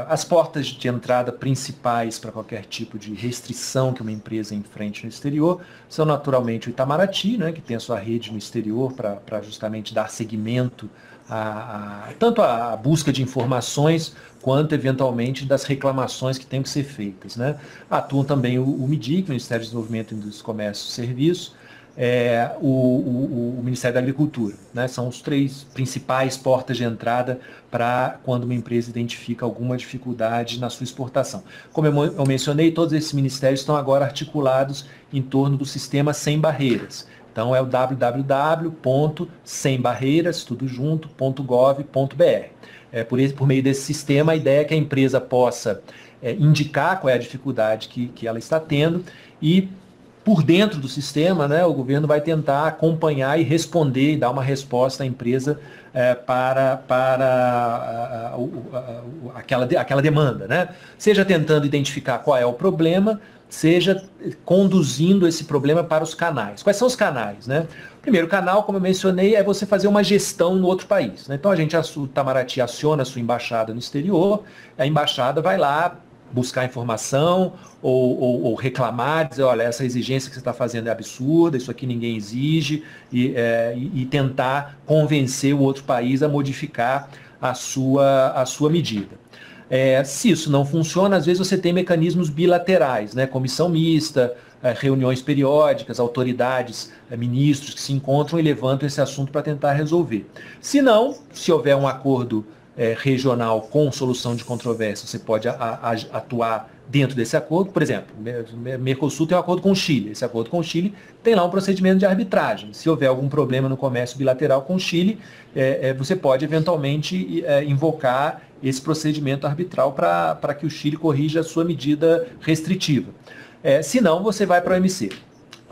As portas de entrada principais para qualquer tipo de restrição que uma empresa enfrente no exterior são naturalmente o Itamaraty, né, que tem a sua rede no exterior para justamente dar seguimento tanto à busca de informações quanto, eventualmente, das reclamações que têm que ser feitas, né? Atuam também o MIDIC, o Ministério do Desenvolvimento, Indústria, Comércio e Serviços, o Ministério da Agricultura, né? São os 3 principais portas de entrada para quando uma empresa identifica alguma dificuldade na sua exportação. Como eu mencionei, todos esses ministérios estão agora articulados em torno do sistema Sem Barreiras. Então é o www.sembarreiras.gov.br. Por meio desse sistema, a ideia é que a empresa possa indicar qual é a dificuldade que ela está tendo e, por dentro do sistema, né, o governo vai tentar acompanhar e responder e dar uma resposta à empresa para aquela demanda, né? Seja tentando identificar qual é o problema, seja conduzindo esse problema para os canais. Quais são os canais, né? O primeiro canal, como eu mencionei, é você fazer uma gestão no outro país, né? Então o Itamaraty aciona a sua embaixada no exterior, a embaixada vai lá buscar informação ou reclamar, dizer, olha, essa exigência que você está fazendo é absurda, isso aqui ninguém exige, e tentar convencer o outro país a modificar a sua medida. Se isso não funciona, às vezes você tem mecanismos bilaterais, né? Comissão mista, reuniões periódicas, autoridades, ministros que se encontram e levantam esse assunto para tentar resolver. Se não, se houver um acordo regional com solução de controvérsia, você pode atuar dentro desse acordo. Por exemplo, Mercosul tem um acordo com o Chile. Esse acordo com o Chile tem lá um procedimento de arbitragem. Se houver algum problema no comércio bilateral com o Chile, você pode eventualmente invocar esse procedimento arbitral para que o Chile corrija a sua medida restritiva. Se não, você vai para a OMC.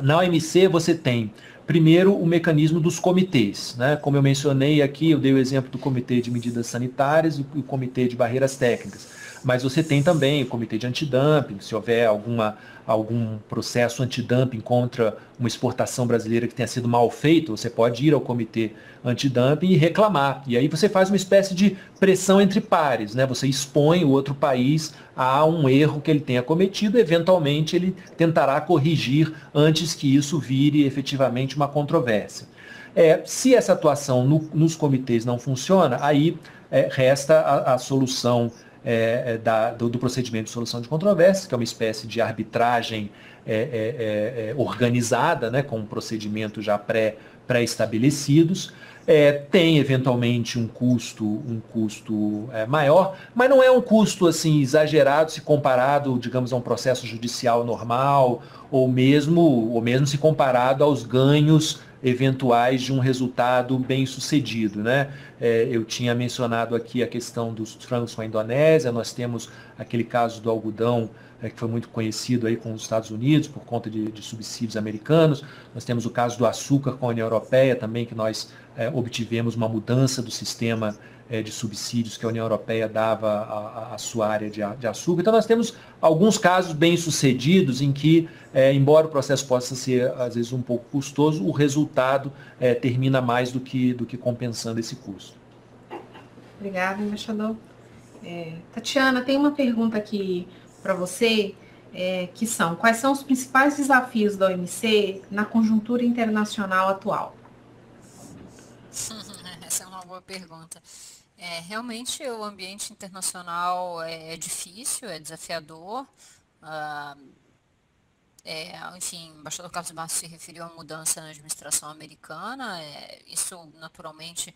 Na OMC você tem, primeiro, o mecanismo dos comitês, né? Como eu mencionei aqui, eu dei o exemplo do Comitê de Medidas Sanitárias e o Comitê de Barreiras Técnicas. Mas você tem também o Comitê de Antidumping, se houver algum processo antidumping contra uma exportação brasileira que tenha sido mal feito, você pode ir ao Comitê Antidumping e reclamar. E aí você faz uma espécie de pressão entre pares, né? Você expõe o outro país a um erro que ele tenha cometido, eventualmente ele tentará corrigir antes que isso vire efetivamente uma controvérsia. Se essa atuação nos comitês não funciona, aí resta a solução do procedimento de solução de controvérsia, que é uma espécie de arbitragem organizada, né, com um procedimento já pré-estabelecidos. Tem eventualmente um custo maior, mas não é um custo assim exagerado se comparado, digamos, a um processo judicial normal, ou mesmo se comparado aos ganhos eventuais de um resultado bem sucedido, né? Eu tinha mencionado aqui a questão dos frangos com a Indonésia, nós temos aquele caso do algodão, que foi muito conhecido aí com os Estados Unidos por conta de subsídios americanos. Nós temos o caso do açúcar com a União Europeia também, que nós obtivemos uma mudança do sistema de subsídios que a União Europeia dava à sua área de açúcar. Então nós temos alguns casos bem-sucedidos em que, embora o processo possa ser às vezes um pouco custoso, o resultado termina mais do que compensando esse custo. Obrigada, embaixador. Tatiana, tem uma pergunta aqui para você, quais são os principais desafios da OMC na conjuntura internacional atual? Essa é uma boa pergunta. Realmente o ambiente internacional é difícil, é desafiador. Enfim, o embaixador Carlos Márcio se referiu à mudança na administração americana. Isso naturalmente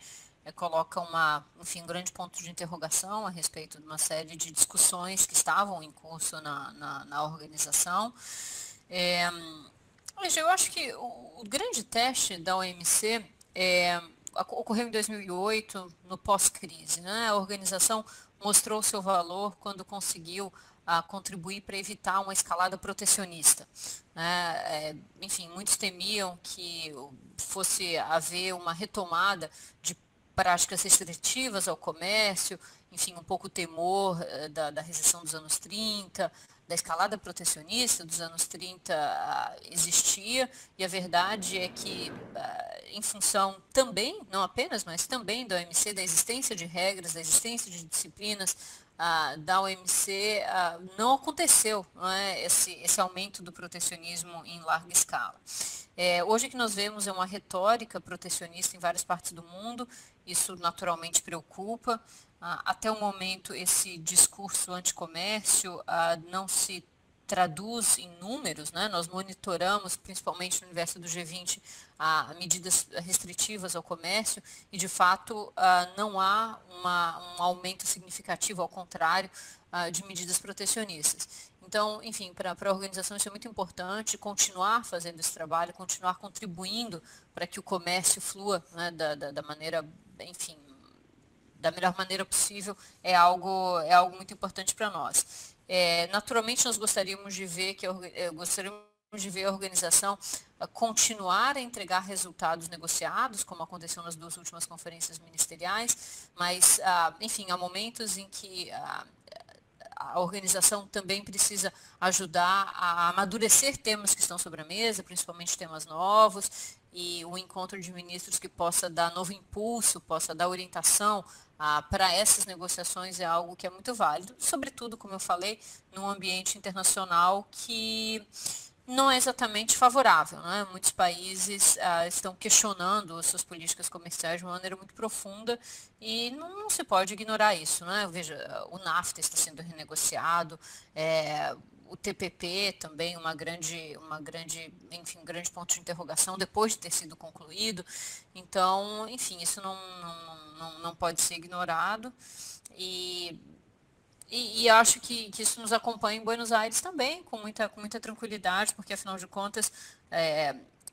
coloca um grande ponto de interrogação a respeito de uma série de discussões que estavam em curso na organização. Eu acho que o grande teste da OMC ocorreu em 2008, no pós-crise, né? A organização mostrou seu valor quando conseguiu contribuir para evitar uma escalada protecionista, né? Enfim, muitos temiam que fosse haver uma retomada de práticas restritivas ao comércio, enfim, um pouco o temor da recessão dos anos 30, da escalada protecionista dos anos 30 existia, e a verdade é que, em função também, não apenas, mas também da OMC, da existência de regras, da existência de disciplinas da OMC, não aconteceu, não é, esse aumento do protecionismo em larga escala. Hoje o que nós vemos é uma retórica protecionista em várias partes do mundo, isso naturalmente preocupa. Até o momento, esse discurso anticomércio não se traduz em números, né? Nós monitoramos, principalmente no universo do G20, medidas restritivas ao comércio e, de fato, não há um aumento significativo, ao contrário, de medidas protecionistas. Então, enfim, para a organização isso é muito importante, continuar fazendo esse trabalho, continuar contribuindo para que o comércio flua, né, da maneira, enfim, da melhor maneira possível, é algo muito importante para nós. Naturalmente, nós gostaríamos de ver a organização continuar a entregar resultados negociados, como aconteceu nas 2 últimas conferências ministeriais, mas, enfim, há momentos em que a organização também precisa ajudar a amadurecer temas que estão sobre a mesa, principalmente temas novos, e o encontro de ministros que possa dar novo impulso, possa dar orientação para essas negociações é algo que é muito válido, sobretudo, como eu falei, num ambiente internacional que não é exatamente favorável, né? Muitos países estão questionando as suas políticas comerciais de uma maneira muito profunda e não se pode ignorar isso, né? Veja, o NAFTA está sendo renegociado, o TPP também enfim, um grande ponto de interrogação depois de ter sido concluído. Então, enfim, isso não pode ser ignorado e acho que isso nos acompanha em Buenos Aires também, com muita tranquilidade, porque, afinal de contas,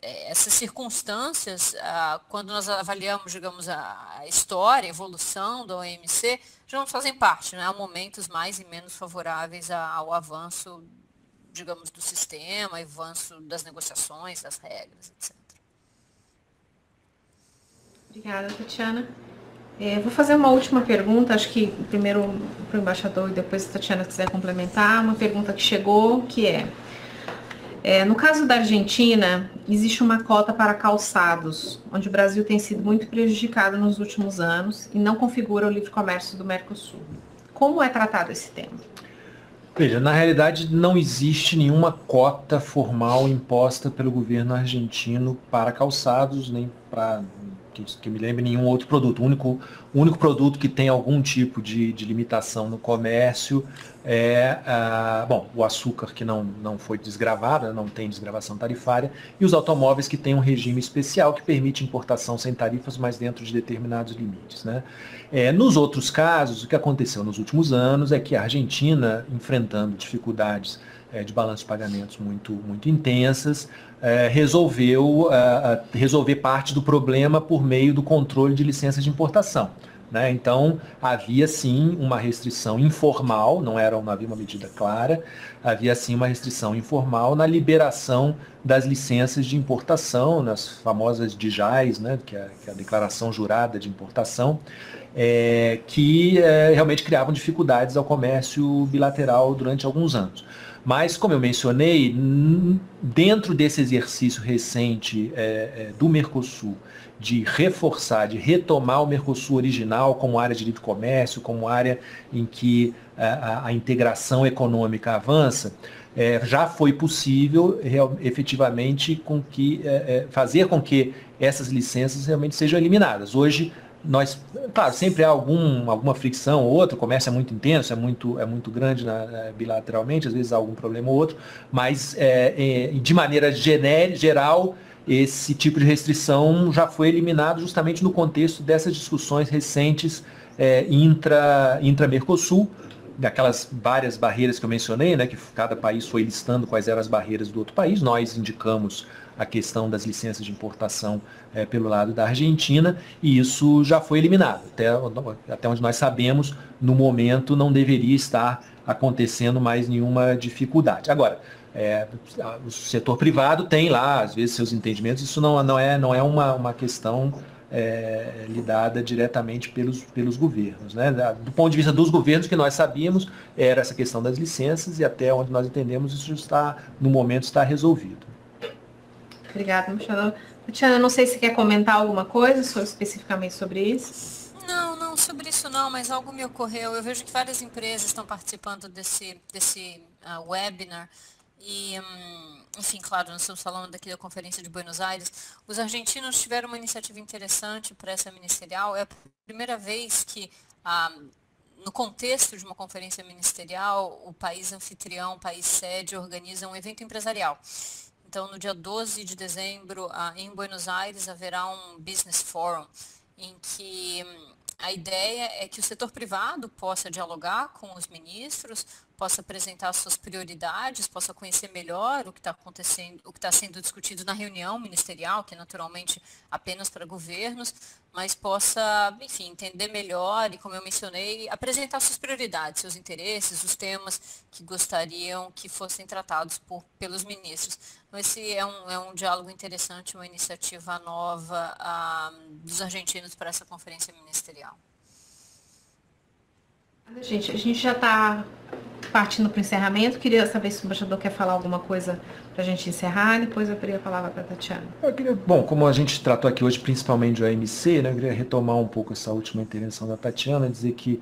essas circunstâncias, quando nós avaliamos, digamos, a história, a evolução da OMC, já não fazem parte, né? Há momentos mais e menos favoráveis ao avanço, digamos, do sistema, avanço das negociações, das regras, etc. Obrigada, Tatiana. Vou fazer uma última pergunta, acho que primeiro para o embaixador e depois se a Tatiana quiser complementar, uma pergunta que chegou, que no caso da Argentina, existe uma cota para calçados, onde o Brasil tem sido muito prejudicado nos últimos anos e não configura o livre comércio do Mercosul. Como é tratado esse tema? Veja, na realidade não existe nenhuma cota formal imposta pelo governo argentino para calçados, nem para que me lembre nenhum outro produto. O único produto que tem algum tipo de limitação no comércio o açúcar, que não foi desgravado, não tem desgravação tarifária, e os automóveis, que têm um regime especial que permite importação sem tarifas, mas dentro de determinados limites, né? Nos outros casos, o que aconteceu nos últimos anos é que a Argentina, enfrentando dificuldades de balanço de pagamentos muito intensas, resolveu resolver parte do problema por meio do controle de licenças de importação, né? Então, havia sim uma restrição informal, não havia uma medida clara, havia sim uma restrição informal na liberação das licenças de importação, nas famosas DJAs, né, que é a declaração jurada de importação, que realmente criavam dificuldades ao comércio bilateral durante alguns anos. Mas, como eu mencionei, dentro desse exercício recente do Mercosul, de reforçar, de retomar o Mercosul original como área de livre comércio, como área em que a integração econômica avança, já foi possível efetivamente fazer com que essas licenças realmente sejam eliminadas. Hoje, claro, sempre há alguma fricção ou outra, o comércio é muito intenso, é muito grande bilateralmente, às vezes há algum problema ou outro, mas de maneira geral, esse tipo de restrição já foi eliminado justamente no contexto dessas discussões recentes intra-Mercosul, daquelas várias barreiras que eu mencionei, né, que cada país foi listando quais eram as barreiras do outro país. Nós indicamos a questão das licenças de importação pelo lado da Argentina, e isso já foi eliminado. Até onde nós sabemos, no momento não deveria estar acontecendo mais nenhuma dificuldade. Agora, o setor privado tem lá, às vezes, seus entendimentos, isso não é uma questão lidada diretamente pelos governos, né? Do ponto de vista dos governos, que nós sabíamos era essa questão das licenças, e até onde nós entendemos isso no momento está resolvido. Obrigada, embaixador. Tatiana, não sei se quer comentar alguma coisa especificamente sobre isso. Não, sobre isso não, mas algo me ocorreu. Eu vejo que várias empresas estão participando desse webinar e, enfim, claro, nós estamos falando daqui da Conferência de Buenos Aires. Os argentinos tiveram uma iniciativa interessante para essa ministerial. É a primeira vez que, no contexto de uma conferência ministerial, o país anfitrião, o país sede, organiza um evento empresarial. Então, no dia 12 de dezembro, em Buenos Aires, haverá um Business Forum, em que a ideia é que o setor privado possa dialogar com os ministros, possa apresentar suas prioridades, possa conhecer melhor o que está acontecendo, o que está sendo discutido na reunião ministerial, que é naturalmente apenas para governos, mas possa, enfim, entender melhor e, como eu mencionei, apresentar suas prioridades, seus interesses, os temas que gostariam que fossem tratados pelos ministros. Então, esse é um diálogo interessante, uma iniciativa nova dos argentinos para essa conferência ministerial. Gente, a gente já está partindo para o encerramento. Queria saber se o embaixador quer falar alguma coisa para a gente encerrar, depois eu daria a palavra para a Tatiana. Bom, como a gente tratou aqui hoje principalmente do OMC, né, eu queria retomar um pouco essa última intervenção da Tatiana, dizer que,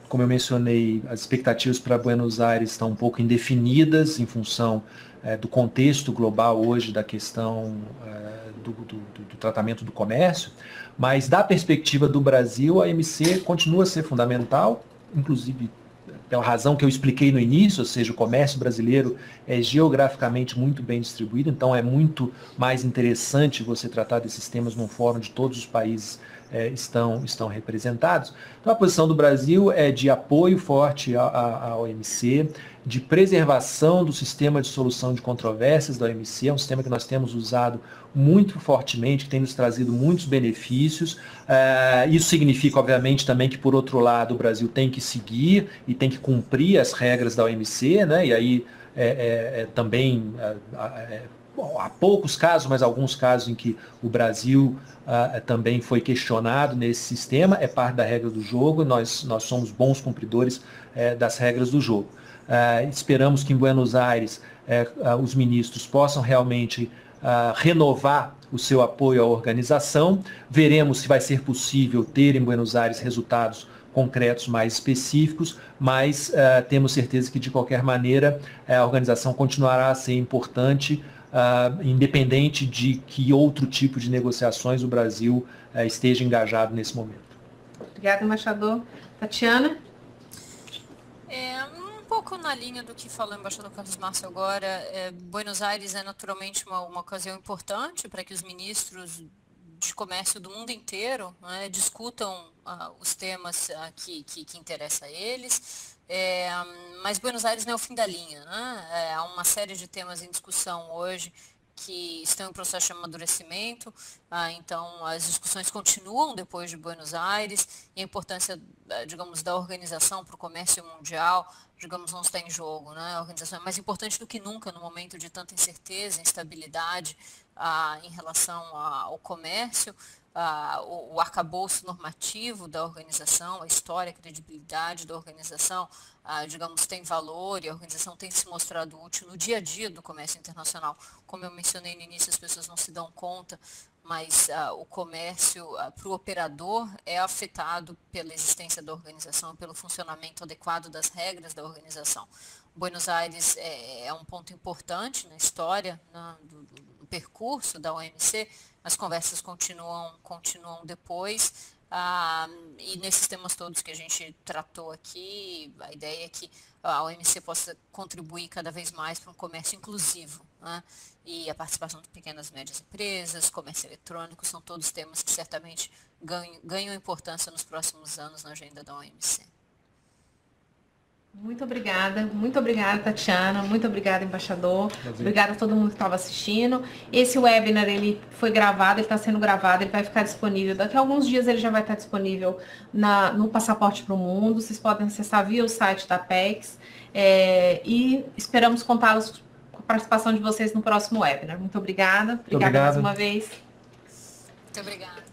como eu mencionei, as expectativas para Buenos Aires estão um pouco indefinidas em função do contexto global hoje da questão do tratamento do comércio, mas da perspectiva do Brasil, a OMC continua a ser fundamental, inclusive pela razão que eu expliquei no início, ou seja, o comércio brasileiro é geograficamente muito bem distribuído, então é muito mais interessante você tratar desses temas num fórum de todos os países estão representados. Então a posição do Brasil é de apoio forte à OMC, de preservação do sistema de solução de controvérsias da OMC, é um sistema que nós temos usado muito fortemente, que tem nos trazido muitos benefícios. Isso significa, obviamente, também que, por outro lado, o Brasil tem que seguir e tem que cumprir as regras da OMC, né? E aí também há poucos casos, mas alguns casos em que o Brasil também foi questionado nesse sistema, é parte da regra do jogo, nós somos bons cumpridores das regras do jogo. Esperamos que em Buenos Aires os ministros possam realmente renovar o seu apoio à organização. Veremos se vai ser possível ter em Buenos Aires resultados concretos mais específicos, mas temos certeza que, de qualquer maneira, a organização continuará a ser importante, independente de que outro tipo de negociações o Brasil esteja engajado nesse momento. Obrigada, embaixador. Tatiana? Um pouco na linha do que falou o embaixador Carlos Márcio agora, Buenos Aires é naturalmente uma ocasião importante para que os ministros de comércio do mundo inteiro, né, discutam os temas que interessam a eles, mas Buenos Aires não é o fim da linha, né? Há uma série de temas em discussão hoje que estão em processo de amadurecimento, então as discussões continuam depois de Buenos Aires, e a importância, digamos, da organização para o comércio mundial, digamos, não está em jogo, né? A organização é mais importante do que nunca no momento de tanta incerteza, instabilidade em relação ao comércio, o arcabouço normativo da organização, a história, a credibilidade da organização, digamos, tem valor, e a organização tem se mostrado útil no dia a dia do comércio internacional. Como eu mencionei no início, as pessoas não se dão conta, mas o comércio para o operador é afetado pela existência da organização, pelo funcionamento adequado das regras da organização. Buenos Aires é um ponto importante na história, do percurso da OMC. As conversas continuam depois, e nesses temas todos que a gente tratou aqui, a ideia é que a OMC possa contribuir cada vez mais para um comércio inclusivo, né? E a participação de pequenas e médias empresas, comércio eletrônico, são todos temas que certamente ganham importância nos próximos anos na agenda da OMC. Muito obrigada, Tatiana, muito obrigada, embaixador, obrigada a todo mundo que estava assistindo. Esse webinar, ele foi gravado, ele está sendo gravado, ele vai ficar disponível, daqui a alguns dias ele já vai estar disponível no Passaporte para o Mundo, vocês podem acessar via o site da Apex, e esperamos contá-los com a participação de vocês no próximo webinar. Muito obrigada mais uma vez. Muito obrigada.